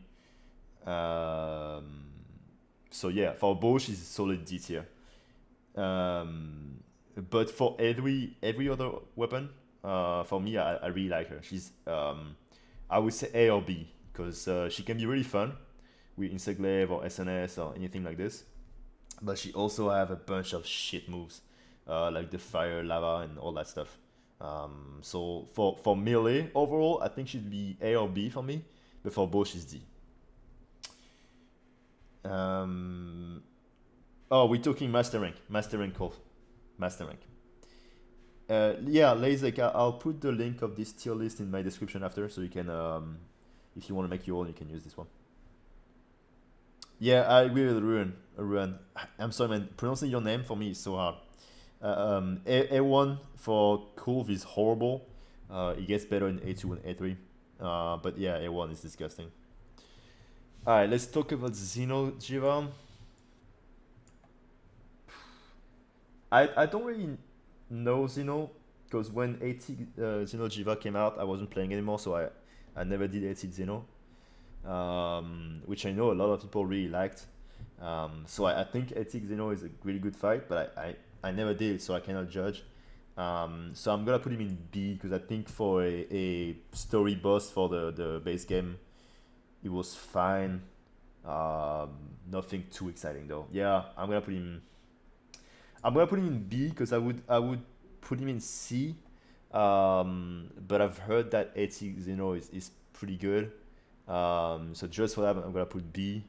[SPEAKER 1] So yeah, for bow, she's a solid D tier. But for every other weapon, for me, I really like her. She's I would say A or B, because she can be really fun with Instaglaive or SNS or anything like this, but she also have a bunch of shit moves, like the fire, lava, and all that stuff. So for melee overall, I think she'd be A or B for me, but for bow, she's D. Oh, we're talking master rank, Cole. Master rank. Yeah, Lazek, I'll put the link of this tier list in my description after, so you can, if you want to make your own, you can use this one. Yeah, I agree with Ruan. I'm sorry, man. Pronouncing your name for me is so hard. A1 for Kulv is horrible. It gets better in A2 and A3. But yeah, A1 is disgusting. Alright, let's talk about Zeno Jiva. I don't really know Zeno, because when 80 Zeno Jiva came out, I wasn't playing anymore, so I never did 80 Zeno, which I know a lot of people really liked. So I think 80 Zeno is a really good fight, but I never did it, so I cannot judge. So I'm gonna put him in B because I think for a story boss for the base game, it was fine. Nothing too exciting though. Yeah, I'm gonna put him. I'm gonna put him in B because I would put him in C. But I've heard that 80 Zeno is pretty good. So just for that, I'm gonna put B.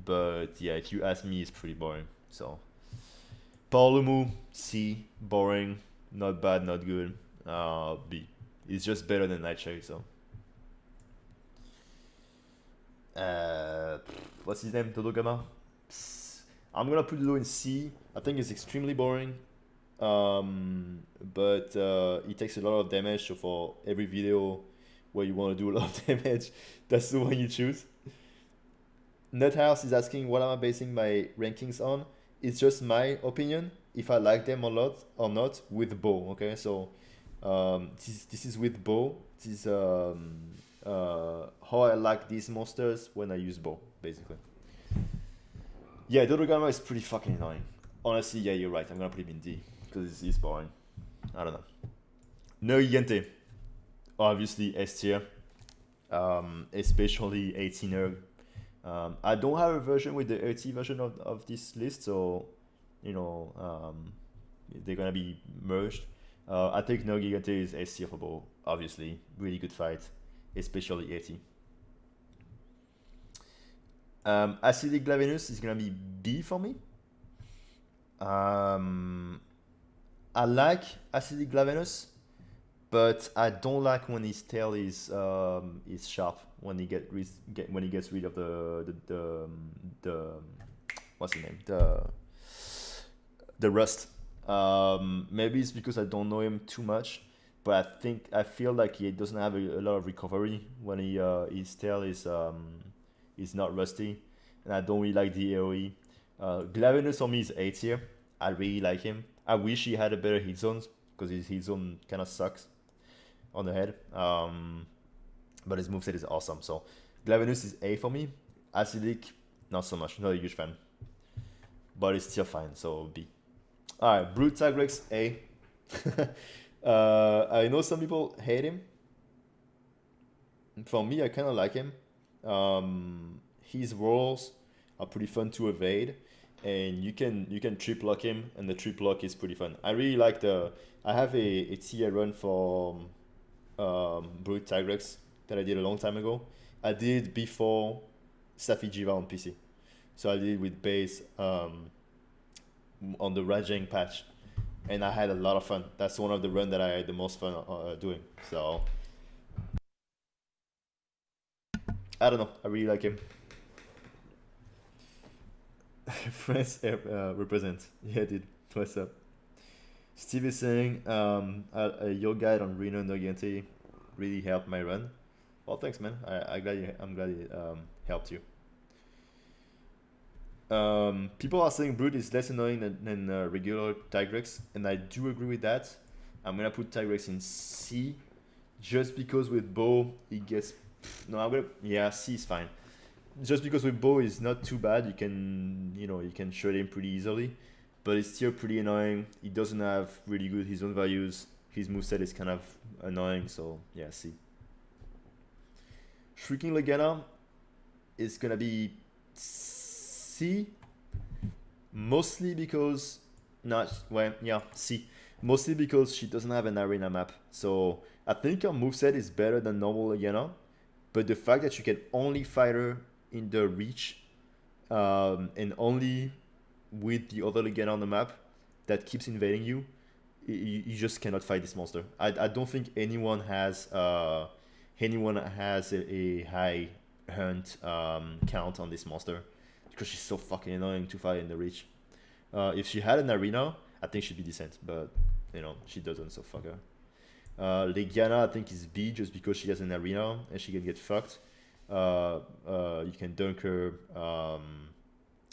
[SPEAKER 1] But yeah, if you ask me, it's pretty boring. So Paulumu, C, boring, not bad, not good. B. It's just better than Nightshade. So uh, what's his name? Todogama. I'm gonna put Ludo in C. I think it's extremely boring. But it takes a lot of damage. So for every video where you want to do a lot of damage, that's the one you choose. Nuthouse is asking what am I basing my rankings on. It's just my opinion if I like them or not with bow. Okay, so this is with bow. This is how I like these monsters when I use bow, basically. Yeah, Dodogama is pretty fucking annoying. Honestly, yeah, you're right. I'm gonna put him in D because it's boring. I don't know. No Yente, obviously S tier, especially 18 erg. I don't have a version with the 80 version of this list, so you know they're gonna be merged. I think no Gigante is S tier for bow. Obviously, really good fight, especially 80. Acidic Glavenus is gonna be B for me. Um, I like Acidic Glavenus, but I don't like when his tail is sharp when when he gets rid of the what's his name, the rust. Maybe it's because I don't know him too much, but I feel like he doesn't have a lot of recovery when his tail is not rusty, and I don't really like the AOE. Glavenus for me is A tier. I really like him. I wish he had a better hit zones because his hit zone kind of sucks on the head. But his moveset is awesome. So Glavenus is A for me. Acidic, not so much. Not a huge fan. But it's still fine. So B. Alright, Brute Tigrex A. I know some people hate him. For me, I kind of like him. His rolls are pretty fun to evade, and you can trip lock him, and the trip lock is pretty fun. I really like the. I have a tier run for Brute Tigrex that I did a long time ago. I did before Safi Jiva on PC, so I did it with base on the Rajang patch, and I had a lot of fun. That's one of the run that I had the most fun doing. So I don't know. I really like him. France represent. Yeah, dude. What's up? Steve is saying, your guide on Reno Nogente really helped my run. Well, thanks, man. I'm glad it helped you. People are saying Brute is less annoying than regular Tigrex, and I do agree with that. I'm gonna put Tigrex in C, just because with bow it gets. No, yeah, C is fine. Just because with bow is not too bad. You can shred him pretty easily, but it's still pretty annoying. He doesn't have really good his own values. His moveset is kind of annoying, so yeah, C. Shrieking Legana is gonna be C, mostly because C, mostly because she doesn't have an arena map. So I think her moveset is better than normal Legana, but the fact that you can only fight her in the reach, and only with the other Legana on the map that keeps invading you just cannot fight this monster. I don't think anyone has a high hunt count on this monster because she's so fucking annoying to fight in the reach. If she had an arena, I think she'd be decent, but she doesn't, so fuck her. Legiana I think is B just because she has an arena and she can get fucked. You can dunk her.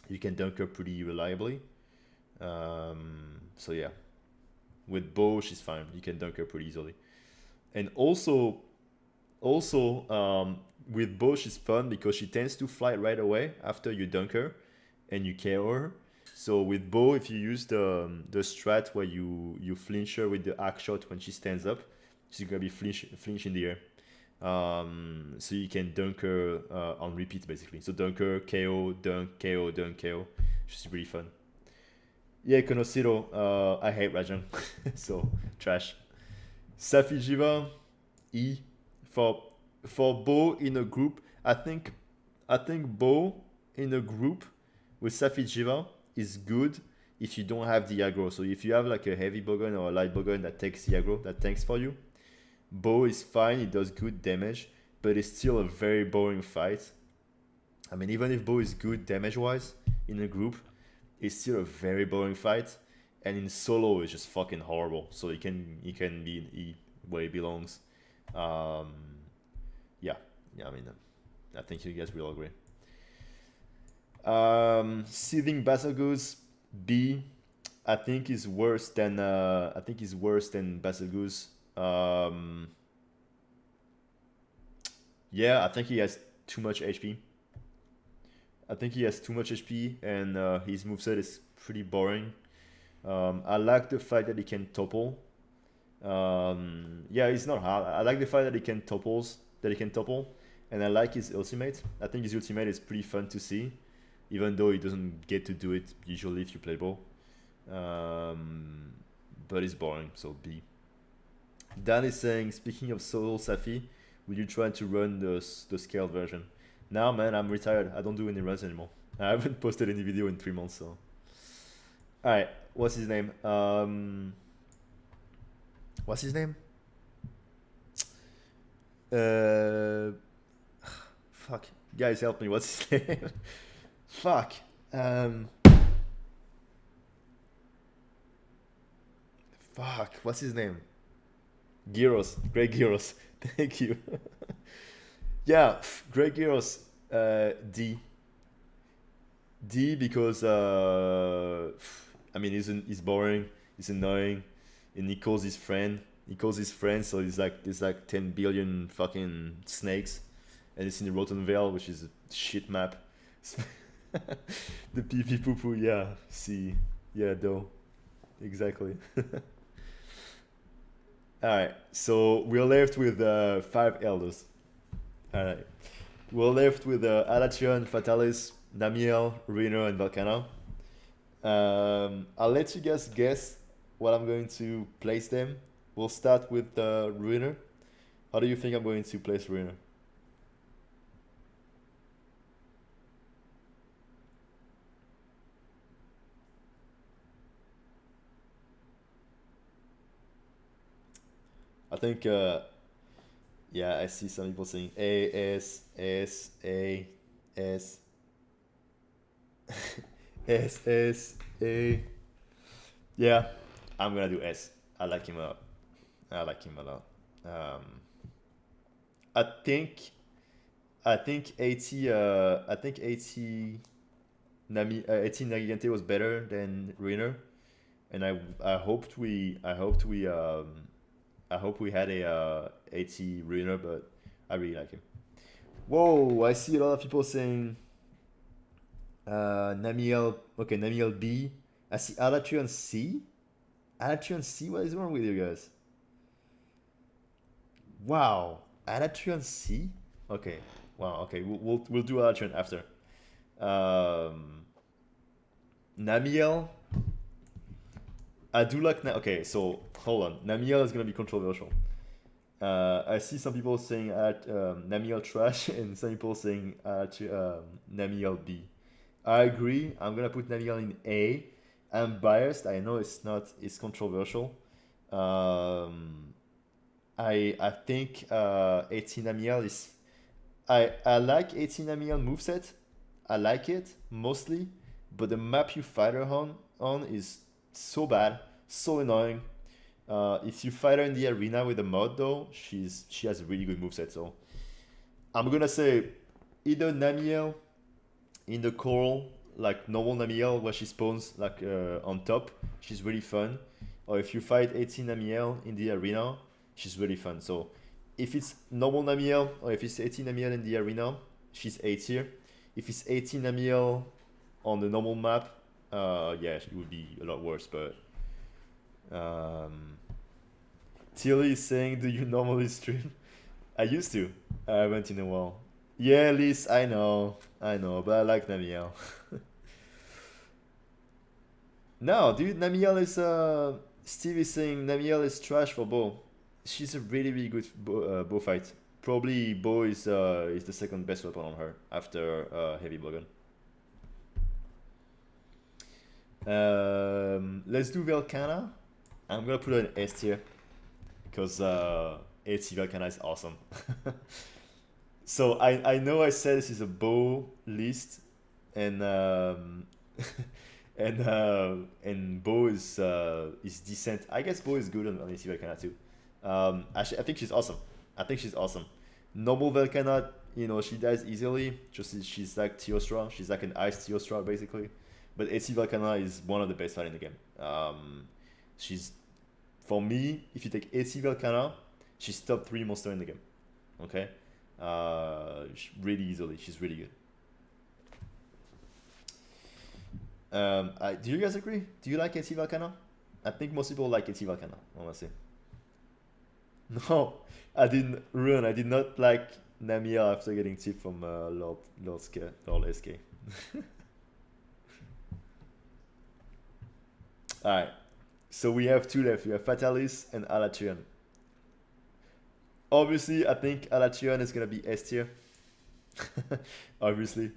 [SPEAKER 1] You can dunk her pretty reliably. So yeah, with bow she's fine. You can dunk her pretty easily. And also, with bow she's fun because she tends to fly right away after you dunk her, and you KO her. So with Bo, if you use the strat where you flinch her with the arc shot when she stands up, she's gonna be flinch in the air. So you can dunk her on repeat basically. So dunk her, KO, dunk, KO, dunk, KO. Which is really fun. Yeah, Konoshiro, I hate Rajan. So trash. Safi Jiva, E. For Bo in a group, I think Bo in a group with Safi Jiva is good if you don't have the aggro. So if you have like a heavy bowgun or a light bowgun that takes the aggro, that tanks for you, Bo is fine, it does good damage, but it's still a very boring fight. I mean, even if Bo is good damage-wise in a group, it's still a very boring fight. And in solo, it's just fucking horrible. So he can be in E where he belongs. Yeah, I mean, I think you guys will agree. Seething Basagus B, I think is worse than Basagus. Yeah, I think he has too much HP. And his moveset is pretty boring. I like the fact that he can topple. Yeah, it's not hard. I like the fact that he can topple, and I like his ultimate. I think his ultimate is pretty fun to see, even though he doesn't get to do it usually if you play Bo. But it's boring, so B. Dan is saying, speaking of solo Safi, will you try to run the scaled version? Now, man, I'm retired. I don't do any runs anymore. I haven't posted any video in 3 months, so. Alright, what's his name? What's his name? Fuck. Guys, help me. What's his name? Fuck. Fuck. What's his name? Gyros. Greg Gyros. Thank you. Yeah, Greg Gyros. D. D because I mean he's boring, he's annoying, and he calls his friend. So there's like 10 billion fucking snakes, and it's in the Rotten Vale, which is a shit map. The pee poo poo, yeah. See, yeah, though, exactly. All right, so we're left with 5 elders. All right, we're left with Alathion, Fatalis, Namiel, Ruiner, and Volcano. I'll let you guys guess what I'm going to place them. We'll start with Ruiner. How do you think I'm going to place Ruiner? I think, yeah, I see some people saying A, S, S, A, S, S, S, A. Yeah, I'm gonna do S. I like him a lot. I think 80 80 Nagigante was better than Ruiner, and I hope we had a 80 Ruiner, but I really like him. Whoa, I see a lot of people saying Namiel. Okay, Namiel B. I see Alathion C. Alathion C. What is wrong with you guys? Wow, Alathion C. Okay, wow. Okay, we'll do Alathion after. Namiel. I do like. Okay, so hold on. Namiel is gonna be controversial. I see some people saying Namiel trash and some people saying Namiel B. I agree. I'm gonna put Namiel in A. I'm biased. I know it's not. It's controversial. I think 18 Namiel is. I like 18 Namiel moveset. I like it mostly, but the map you fight her on is so bad, so annoying. If you fight her in the arena with a mod though, she has a really good moveset. So I'm gonna say either Namiel in the coral, like normal Namiel where she spawns like on top, she's really fun. Or if you fight 18 Namiel in the arena, she's really fun. So if it's normal Namiel or if it's 18 Namiel in the arena, she's A tier. If it's 18 Namiel on the normal map, yeah, it would be a lot worse. But Tilly is saying, "Do you normally stream?" I used to. I haven't in a while. Yeah, Liz, I know, but I like Namiel. No, dude, Namiel is Steve is saying Namiel is trash for Bo. She's a really good bow fight. Probably Bo is the second best weapon on her after Heavy Blogon. Let's do Velcana. I'm gonna put her in S tier because AC Velcana is awesome. So I know I said this is a bow list, and and Bo is decent. I guess Bo is good on AC Velcana too. Actually, I think she's awesome. I think she's awesome. Normal Velcana, you know, she dies easily. Just she's like Teostra. She's like an ice Teostra basically. But AC Velcana is one of the best fights in the game. She's, for me, if you take AC Velcana, she's top 3 monster in the game. Okay, really easily. She's really good. Do you guys agree? Do you like AC Velcana? I think most people like AC Velcana, honestly. No, I didn't run. I did not like Namia after getting tip from Lord SK. Alright, so we have 2 left. We have Fatalis and Alatrion. Obviously, I think Alatrion is gonna be S tier. Obviously.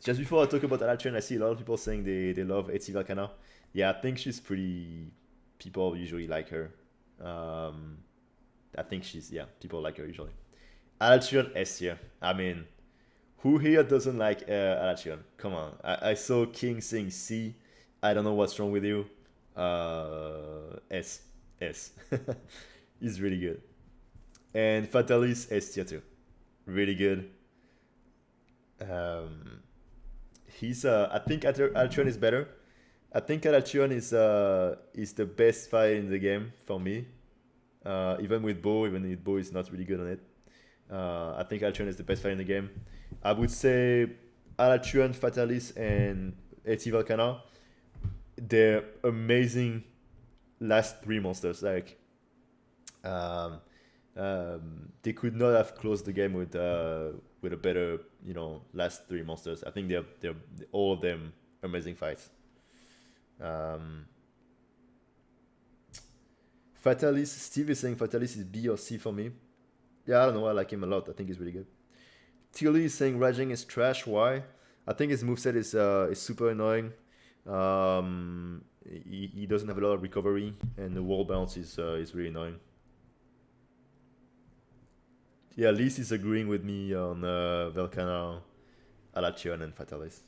[SPEAKER 1] Just before I talk about Alatrion, I see a lot of people saying they love AC Velcana. Yeah, I think she's pretty. People usually like her. I think people like her usually. Alatrion S tier. I mean, who here doesn't like Alatrion? Come on. I saw King saying C. I don't know what's wrong with you. S. He's really good. And Fatalis S tier too. Really good. He's I think Alatrion is better. I think Kadashi is the best fight in the game for me. Even with Bo is not really good on it. I think Altrion is the best fight in the game. I would say Altrion, Fatalis, and AC Volcana, they're amazing last 3 monsters. Like, they could not have closed the game with a better, last 3 monsters. I think they're all of them amazing fights. Fatalis, Steve is saying Fatalis is B or C for me. Yeah, I don't know. I like him a lot. I think he's really good. Tilly is saying Raging is trash. Why? I think his moveset is super annoying. He doesn't have a lot of recovery, and the wall bounce is really annoying. Yeah, Liz is agreeing with me on Velcana, Alatrion, and Fatalis.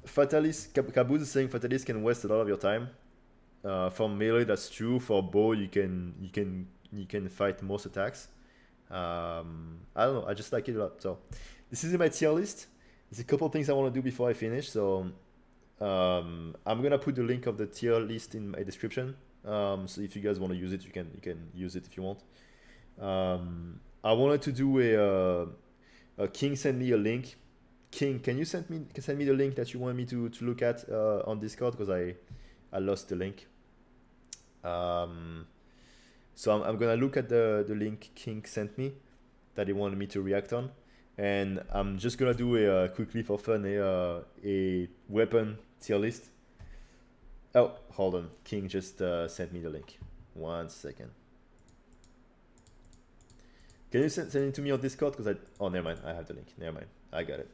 [SPEAKER 1] Fatalis, Caboose is saying Fatalis can waste a lot of your time. For melee, that's true. For bow, you can fight most attacks. I don't know. I just like it a lot. So this is in my tier list. There's a couple things I want to do before I finish. So I'm gonna put the link of the tier list in my description. So if you guys want to use it, you can use it if you want. I wanted to do a King send me a link. King, can you send me the link that you want me to look at on Discord, because I lost the link. So I'm gonna look at the link King sent me that he wanted me to react on, and I'm just gonna do a quickly for fun a weapon tier list. Oh, hold on, King just sent me the link. 1 second. Can you send it to me on Discord? Because oh, never mind, I have the link. Never mind, I got it.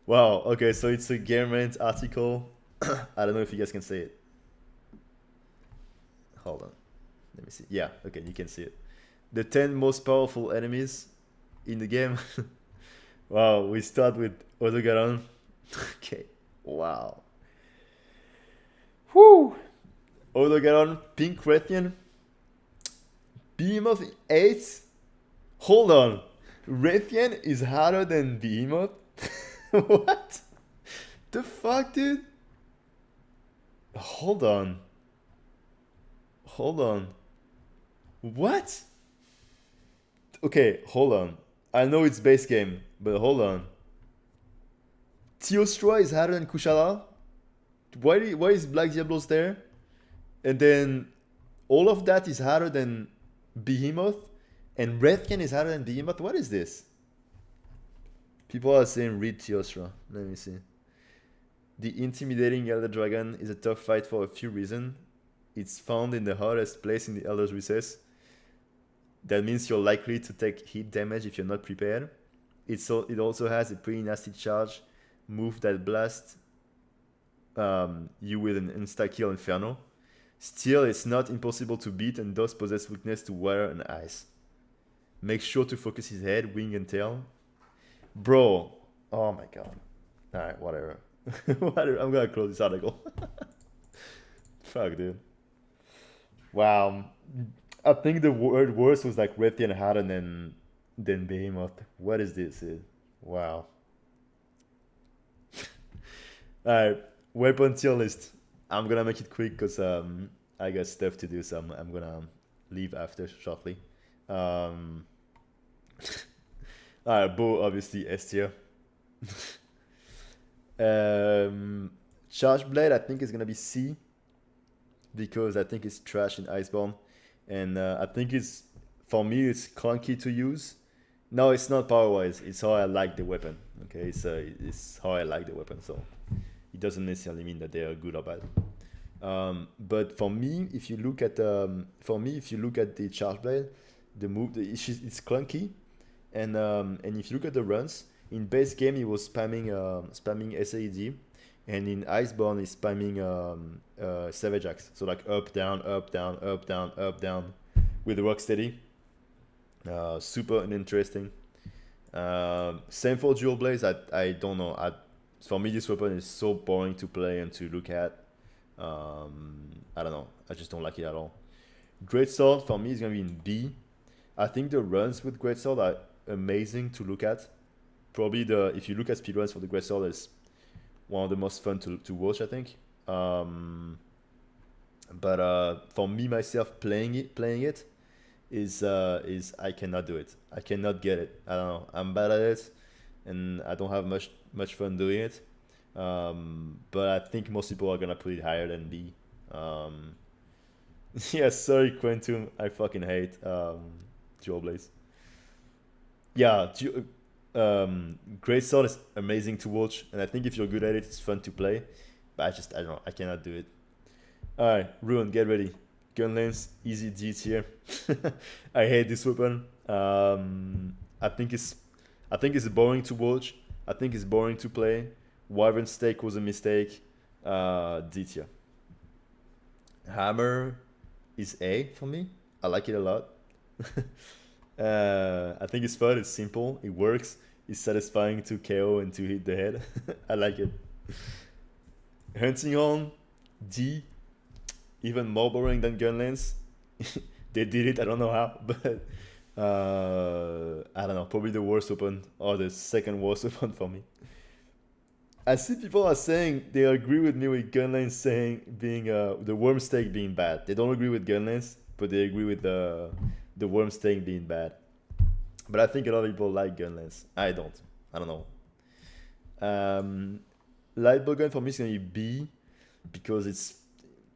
[SPEAKER 1] Wow, okay, so it's a Garment article. I don't know if you guys can see it. Hold on. Let me see. Yeah, okay, you can see it. The 10 most powerful enemies in the game. Wow, we start with Odogaron. Okay, wow. Whoo! Odogaron, Pink Raytheon. Behemoth 8? Hold on. Raytheon is harder than Behemoth? What the fuck, dude? Hold on. Hold on. What? Okay, hold on. I know it's base game, but hold on. Teostra is harder than Kushala? Why is Black Diablos there? And then all of that is harder than Behemoth? And Raytheon is harder than Behemoth? What is this? People are saying read Teostra. Let me see. The intimidating Elder Dragon is a tough fight for a few reasons. It's found in the hardest place in the Elder's Recess. That means you're likely to take hit damage if you're not prepared. It also has a pretty nasty charge move that blasts you with an insta-kill Inferno. Still, it's not impossible to beat and does possess weakness to water and ice. Make sure to focus his head, wing, and tail. Bro, oh my god. Alright, whatever. Whatever. I'm gonna close this article. Fuck, dude. Wow. I think the word worst was like Raytheon harder than Behemoth. What is this, dude? Wow. Alright, weapon tier list. I'm gonna make it quick because I got stuff to do, so I'm gonna leave after shortly. Alright, bow obviously S tier. Charge blade I think is gonna be C because I think it's trash in Iceborne, and I think it's, for me, it's clunky to use. No, it's not power wise. It's how I like the weapon. Okay, it's how I like the weapon. So it doesn't necessarily mean that they are good or bad. But for me, if you look at the charge blade, the move, it's clunky, and if you look at the runs in base game, he was spamming SAED, and in Iceborne, he's spamming Savage Axe. So like up down up down up down up down with the Rocksteady. Super uninteresting. Same for dual blades. I don't know. For me, this weapon is so boring to play and to look at. I don't know. I just don't like it at all. Greatsword for me is gonna be in B. I think the runs with Greatsword are amazing to look at. Probably if you look at speedruns for the Greatsword, it's one of the most fun to watch, I think. But for me myself, playing it is I cannot do it. I cannot get it. I don't know. I'm bad at it, and I don't have much fun doing it. But I think most people are gonna put it higher than B. Yeah, sorry Quantum, I fucking hate dual blades. Yeah, Greatsword is amazing to watch, and I think if you're good at it, it's fun to play. But I don't know, I cannot do it. Alright, Ruin, get ready. Gun lens, easy D tier. I hate this weapon. I think it's boring to watch. I think it's boring to play. Wyvern Stake was a mistake. D tier. Hammer is A for me. I like it a lot. I think it's fun, it's simple, it works, it's satisfying to KO and to hit the head. I like it. Hunting Horn, D. Even more boring than Gunlance. They did it, I don't know how, but I don't know, probably the worst weapon, or the second worst weapon for me. I see people are saying they agree with me with Gunlance saying being the worm stake being bad. They don't agree with Gunlance, but they agree with the worm stake being bad. But I think a lot of people like Gunlance. I don't. I don't know. Lightbowgun for me is gonna be B because it's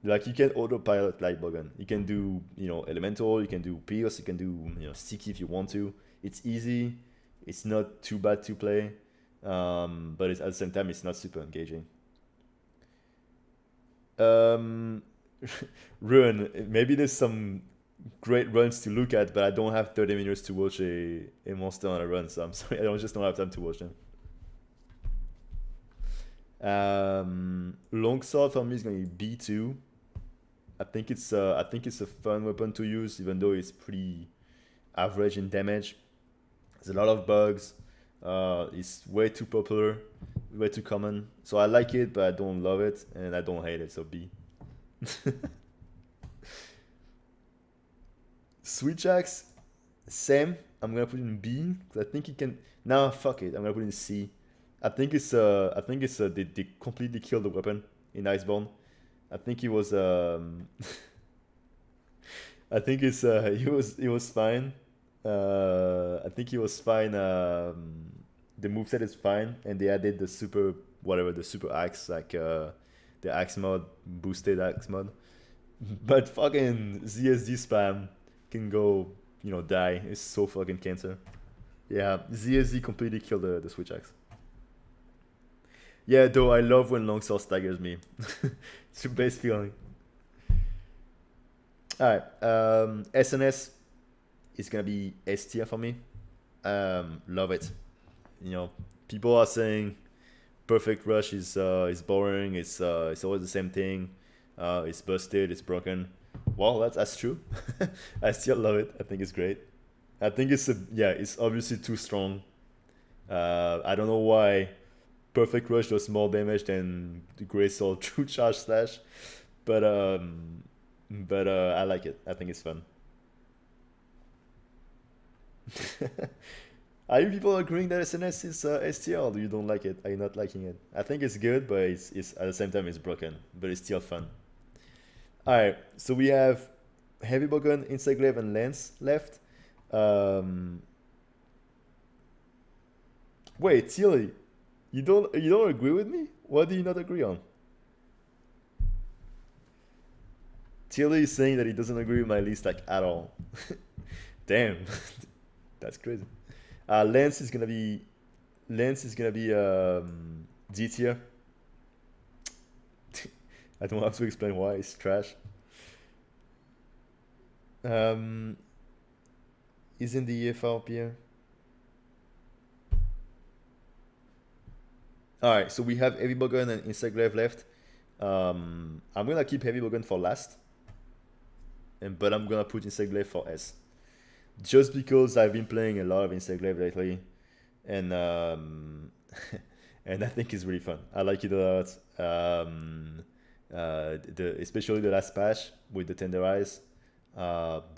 [SPEAKER 1] like you can autopilot Lightbowgun. You can do elemental, you can do pierce, you can do sticky if you want to. It's easy. It's not too bad to play. But at the same time, it's not super engaging. Ruin. Maybe there's some great runs to look at, but I don't have 30 minutes to watch a monster on a run, so I'm sorry, I just don't have time to watch them. Longsword for me is going to be B2. I think it's a fun weapon to use, even though it's pretty average in damage. There's a lot of bugs. It's way too popular, way too common. So I like it, but I don't love it, and I don't hate it, so B. Switch axe, same. I'm gonna put it in B because I think it can. Nah, fuck it. I'm gonna put it in C they completely killed the weapon in Iceborne. I think he was I think it's he was fine. I think he was fine. The moveset is fine, and they added the super whatever the super axe like the axe mod boosted axe mod. But fucking ZSD spam can go die. It's so fucking cancer. Yeah, ZSD completely killed the switch axe. Yeah, though I love when longsword staggers me. It's the best feeling. Alright, SNS is gonna be S tier for me. Love it. People are saying Perfect Rush is boring. It's always the same thing. It's busted. It's broken. Well, that's true. I still love it. I think it's great. I think it's obviously too strong. I don't know why Perfect Rush does more damage than the Great Sword True Charge Slash, but I like it. I think it's fun. Are you people agreeing that SNS is S tier, or do you don't like it? Are you not liking it? I think it's good, but it's at the same time it's broken, but it's still fun. All right, so we have Heavy Bogan, Insect Glaive, and Lance left. Wait, Tilly, you don't agree with me? What do you not agree on? Tilly is saying that he doesn't agree with my list like at all. Damn, that's crazy. Lance is gonna be D tier. I don't have to explain why it's trash. Isn't the EFR here? Alright, so we have Heavy Bogan and Insect Glaive left. I'm gonna keep Heavy Bogan for last, but I'm gonna put Insect Glaive for S. Just because I've been playing a lot of Insect Glaive lately, and and I think it's really fun. I like it a lot. Especially the last patch with the Tender Eyes,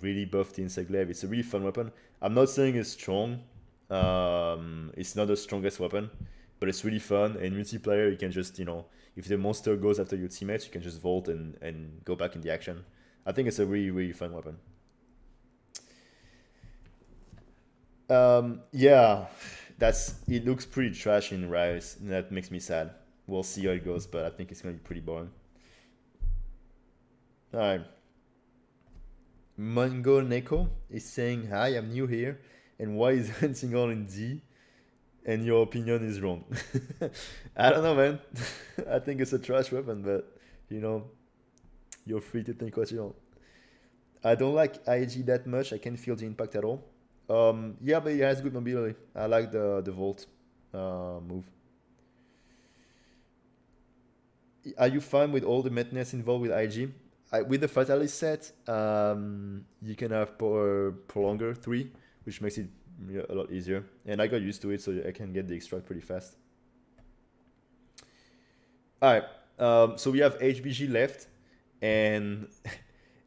[SPEAKER 1] really buffed the Insect Glaive. It's a really fun weapon. I'm not saying it's strong. It's not the strongest weapon, but it's really fun. And multiplayer, you can just if the monster goes after your teammates, you can just vault and go back in the action. I think it's a really really fun weapon. Yeah, it looks pretty trash in Rise, and that makes me sad. We'll see how it goes, but I think it's gonna be pretty boring. Alright. Mungo Neko is saying, "Hi, I'm new here, and why is hunting all in D? And your opinion is wrong." I don't know, man. I think it's a trash weapon, but you're free to think what you want. I don't like IG that much. I can't feel the impact at all. Yeah, but it has good mobility. I like the Volt move. Are you fine with all the maintenance involved with IG? With the Fatalist set, you can have Prolonger 3, which makes it a lot easier. And I got used to it, so I can get the extract pretty fast. Alright, so we have HBG left, and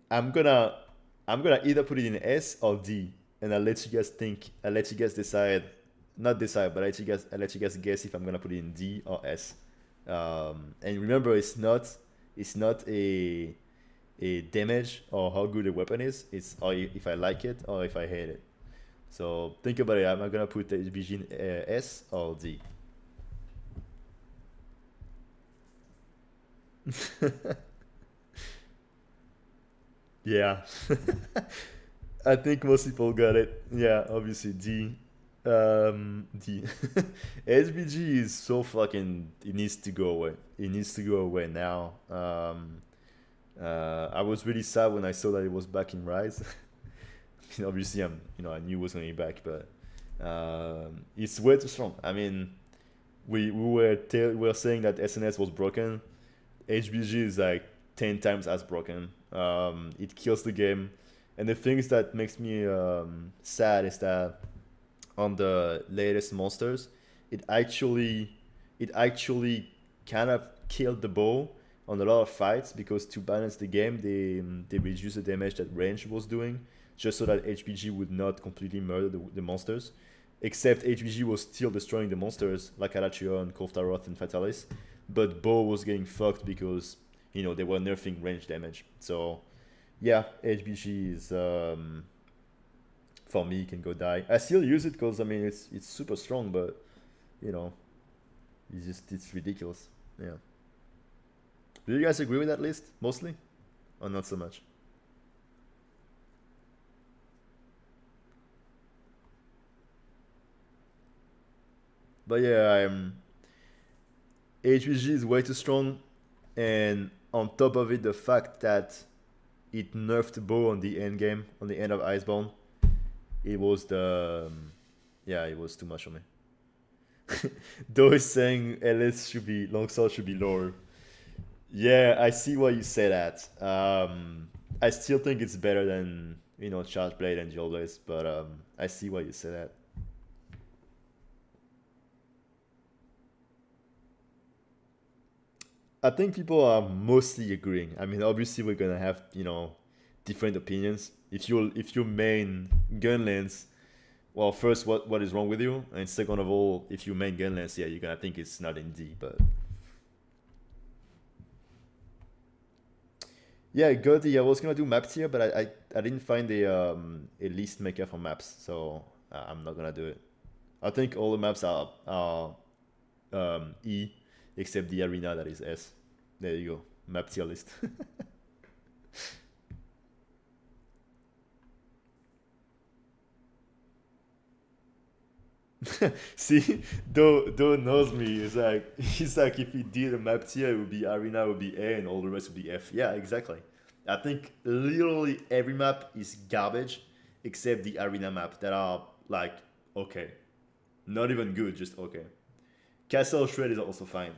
[SPEAKER 1] I'm gonna either put it in S or D, and I'll let you guys think. I'll let you guys decide. Not decide, but I'll let you guys guess if I'm gonna put it in D or S. And remember, it's not a damage or how good a weapon is. It's if I like it or if I hate it. So think about it. Am I gonna put HBG in S or D? Yeah. I think most people got it. Yeah, obviously D. D. SBG is so fucking. It needs to go away. It needs to go away now. I was really sad when I saw that it was back in Rise. Obviously, I knew it was going to be back, but it's way too strong. I mean, we were saying that SNS was broken. HBG is like 10 times as broken. It kills the game. And the things that makes me sad is that on the latest monsters, it actually kind of killed the bow on a lot of fights, because to balance the game, they reduced the damage that range was doing, just so that HBG would not completely murder the monsters. except HBG was still destroying the monsters like Alatrion, Ratharos, and Fatalis, but Bo was getting fucked because they were nerfing range damage. So yeah, HBG is for me can go die. I still use it because I mean it's super strong, but it's ridiculous. Yeah. Do you guys agree with that list mostly, or not so much? But yeah, HBG is way too strong, and on top of it, the fact that it nerfed Bo on the end game, on the end of Iceborne, it was yeah, it was too much for me. Though is saying LS should be longsword should be lower. Yeah, I see why you say that. I still think it's better than charge blade and dual blades, but I see why you say that. I think people are mostly agreeing. I mean, obviously we're gonna have different opinions. If you main gun lens, well, first what is wrong with you, and second of all, if you main gun lens, yeah, you're gonna think it's not in D, but yeah, Gotti. I was gonna do map tier, but I didn't find a list maker for maps, so I'm not gonna do it. I think all the maps are E, except the arena that is S. There you go, map tier list. See, Do knows me. It's like if he did a map tier, it would be arena, it would be A, and all the rest would be F. Yeah, exactly. I think literally every map is garbage except the arena map that are like okay, not even good, just okay. Castle Shred is also fine.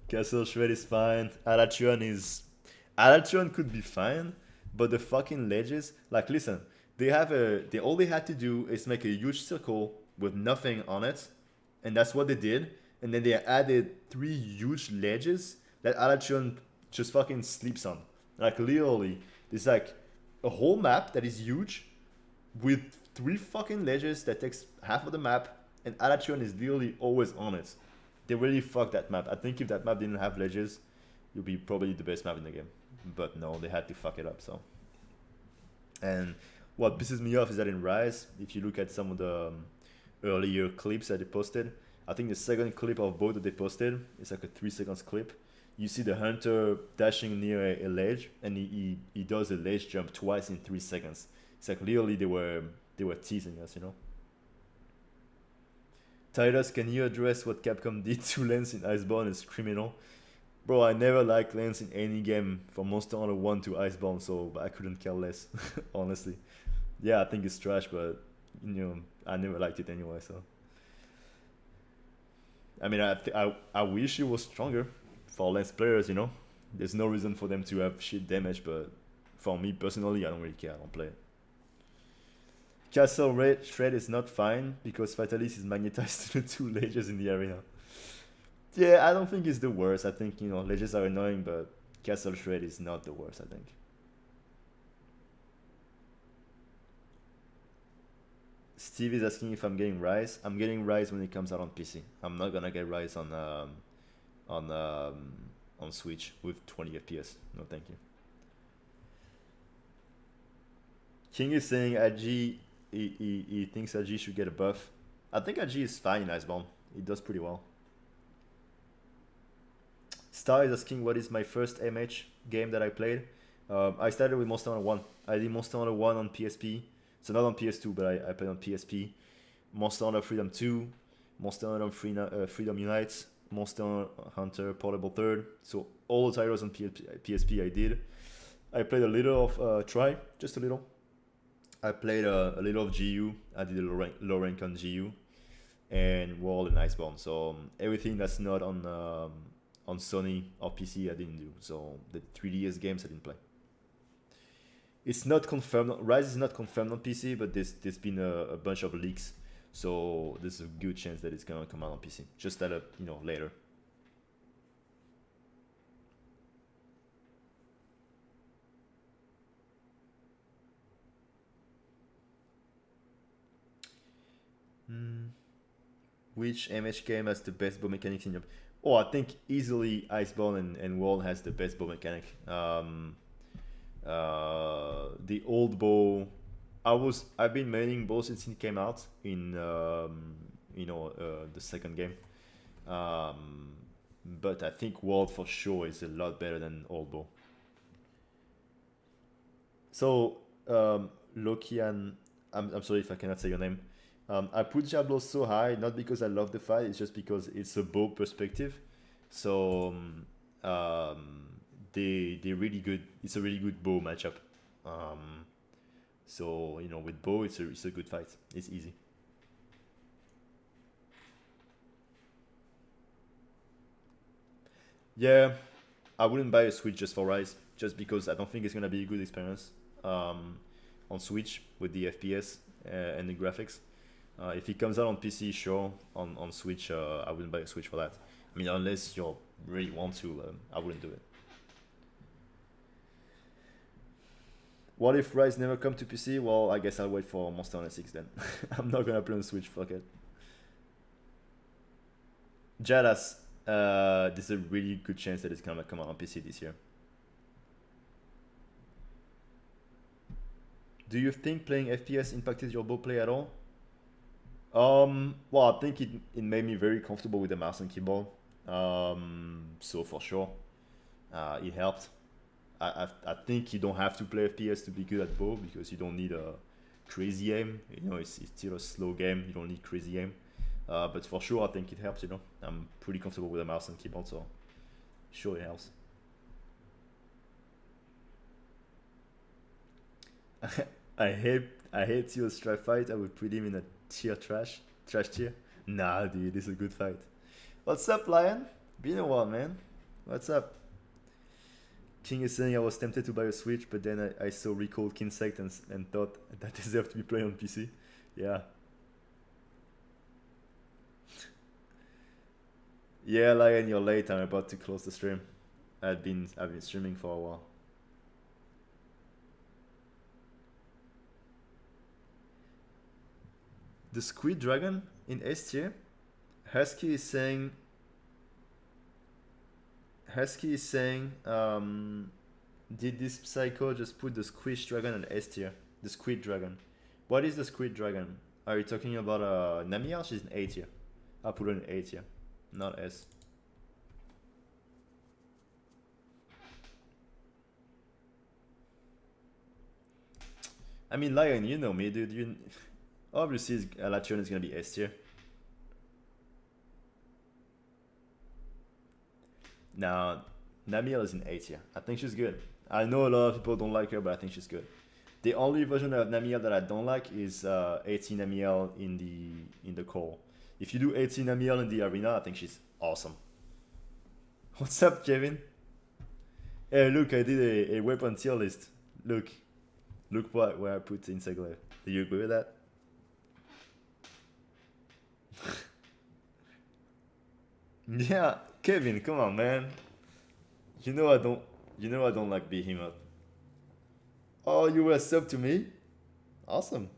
[SPEAKER 1] Castle Shred is fine. Alatron could be fine, but the fucking ledges, like listen, they all they had to do is make a huge circle with nothing on it, and that's what they did. And then they added three huge ledges that Alatron just fucking sleeps on. Like literally, there's like a whole map that is huge with three fucking ledges that takes half of the map, and Alatron is literally always on it. They really fucked that map. I think if that map didn't have ledges, it would be probably the best map in the game. But no, they had to fuck it up. So, and what pisses me off is that in Rise, if you look at some of the earlier clips that they posted, I think the second clip of both that they posted is like a 3 seconds clip. You see the hunter dashing near a ledge, and he does a ledge jump twice in 3 seconds. It's like literally they were teasing us. Titus, can you address what Capcom did to Lance in Iceborne is criminal? Bro, I never liked Lance in any game from Monster Hunter 1 to Iceborne, so I couldn't care less, honestly. Yeah, I think it's trash, but I never liked it anyway, so. I mean, I wish it was stronger for Lance players. There's no reason for them to have shit damage, but for me personally, I don't really care, I don't play it. Castle Red Shred is not fine because Fatalis is magnetized to the two ledges in the arena. Yeah, I don't think it's the worst. I think, ledges are annoying, but Castle Shred is not the worst, I think. Steve is asking if I'm getting Rise. I'm getting Rise when it comes out on PC. I'm not gonna get Rise on Switch with 20 FPS. No, thank you. King is saying Agi, he thinks Agi should get a buff. I think Agi is fine in Iceborne. It does pretty well. Star is asking what is my first MH game that I played. I started with Monster Hunter 1. I did Monster Hunter 1 on PSP. So not on PS2, but I played on PSP. Monster Hunter Freedom 2, Monster Hunter Freedom Unites, Monster Hunter Portable 3rd. So all the titles on PSP I did. I played a little of Try, just a little. I played a little of GU. I did a low rank on GU. And World and Iceborne. So everything that's not on Sony or PC I didn't do. So the 3DS games I didn't play. It's not confirmed. Rise is not confirmed on PC, but there's been a bunch of leaks, so there's a good chance that it's gonna come out on PC. Just that later. Hmm. Which MH game has the best bow mechanics in your? Oh, I think easily Iceborne and World has the best bow mechanic. The old bow, I've been maining bow since it came out in the second game. Um, but I think World for sure is a lot better than old bow. So Lokian, I'm sorry if I cannot say your name. I put Diablo so high not because I love the fight, it's just because it's a bow perspective. So they really good. It's a really good bow matchup. Um, so with bow, it's a good fight. It's easy. Yeah, I wouldn't buy a Switch just for Rise, just because I don't think it's gonna be a good experience um, on Switch with the FPS and the graphics. If it comes out on PC, sure. On Switch, I wouldn't buy a Switch for that. I mean, unless you really want to, I wouldn't do it. What if Rise never come to PC? Well, I guess I'll wait for Monster Hunter 6 then. I'm not gonna play on Switch. Fuck it. Jadas, there's a really good chance that it's gonna come out on PC this year. Do you think playing FPS impacted your bow play at all? Well, I think it made me very comfortable with the mouse and keyboard. So for sure, it helped. I think you don't have to play FPS to be good at bow because you don't need a crazy aim. It's still a slow game. You don't need crazy aim. But for sure, I think it helps. I'm pretty comfortable with the mouse and keyboard, so sure it helps. I hate your strife fight. I would put him in a trash tier. Nah, dude, this is a good fight. What's up, Lion? Been a while, man. What's up? King is saying I was tempted to buy a Switch, but then I saw Recalled Kinsect and thought that deserved to be played on PC. Yeah. Yeah, Lion, you're late. I'm about to close the stream. I've been streaming for a while. The Squid Dragon in S tier. Husky is saying did this psycho just put the Squish Dragon on S tier? The Squid Dragon. What is the Squid Dragon? Are you talking about Namiya? She's an A tier. I'll put her in A tier, not S. I mean, Lion, you know me, dude. Obviously, Alation is gonna be S tier. Now, Namiel is in A tier. I think she's good. I know a lot of people don't like her, but I think she's good. The only version of Namiel that I don't like is 18 Namiel in the core. If you do 18 Namiel in the arena, I think she's awesome. What's up, Kevin? Hey, look, I did a weapon tier list. Look where I put Insect Glaive. Do you agree with that? Yeah, Kevin, come on, man. You know I don't. You know I don't like Behemoth. Oh, you were sub to me? Awesome.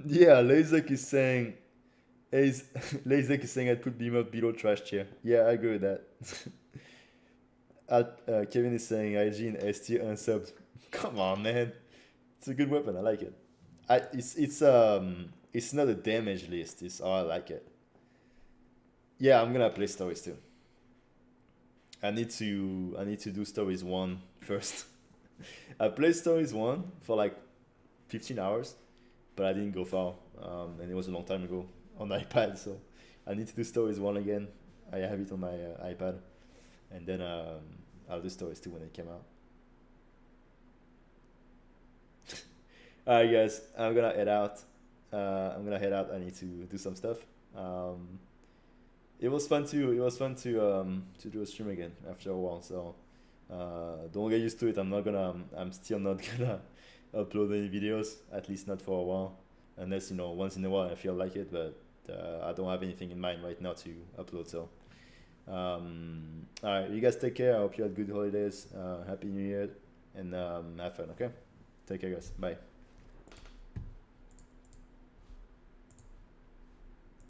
[SPEAKER 1] Yeah, Lazek is saying. Lazek is saying I'd put Behemoth below Trash Chair. Yeah, I agree with that. Kevin is saying IG and ST unsubbed. Come on, man. It's a good weapon. I like it. It's not a damage list. It's I like it. Yeah, I'm gonna play stories too. I need to do stories one first. I played stories one for like 15 hours, but I didn't go far. And it was a long time ago on the iPad, so I need to do stories one again. I have it on my iPad, and then I'll do stories two when it came out. Alright, guys, I'm gonna head out. I need to do some stuff. Um, it was fun to do a stream again after a while. So don't get used to it. I'm still not gonna upload any videos, at least not for a while, unless once in a while I feel like it. But I don't have anything in mind right now to upload. So All right, you guys take care. I hope you had good holidays. Happy New Year, and have fun. Okay, take care, guys. Bye.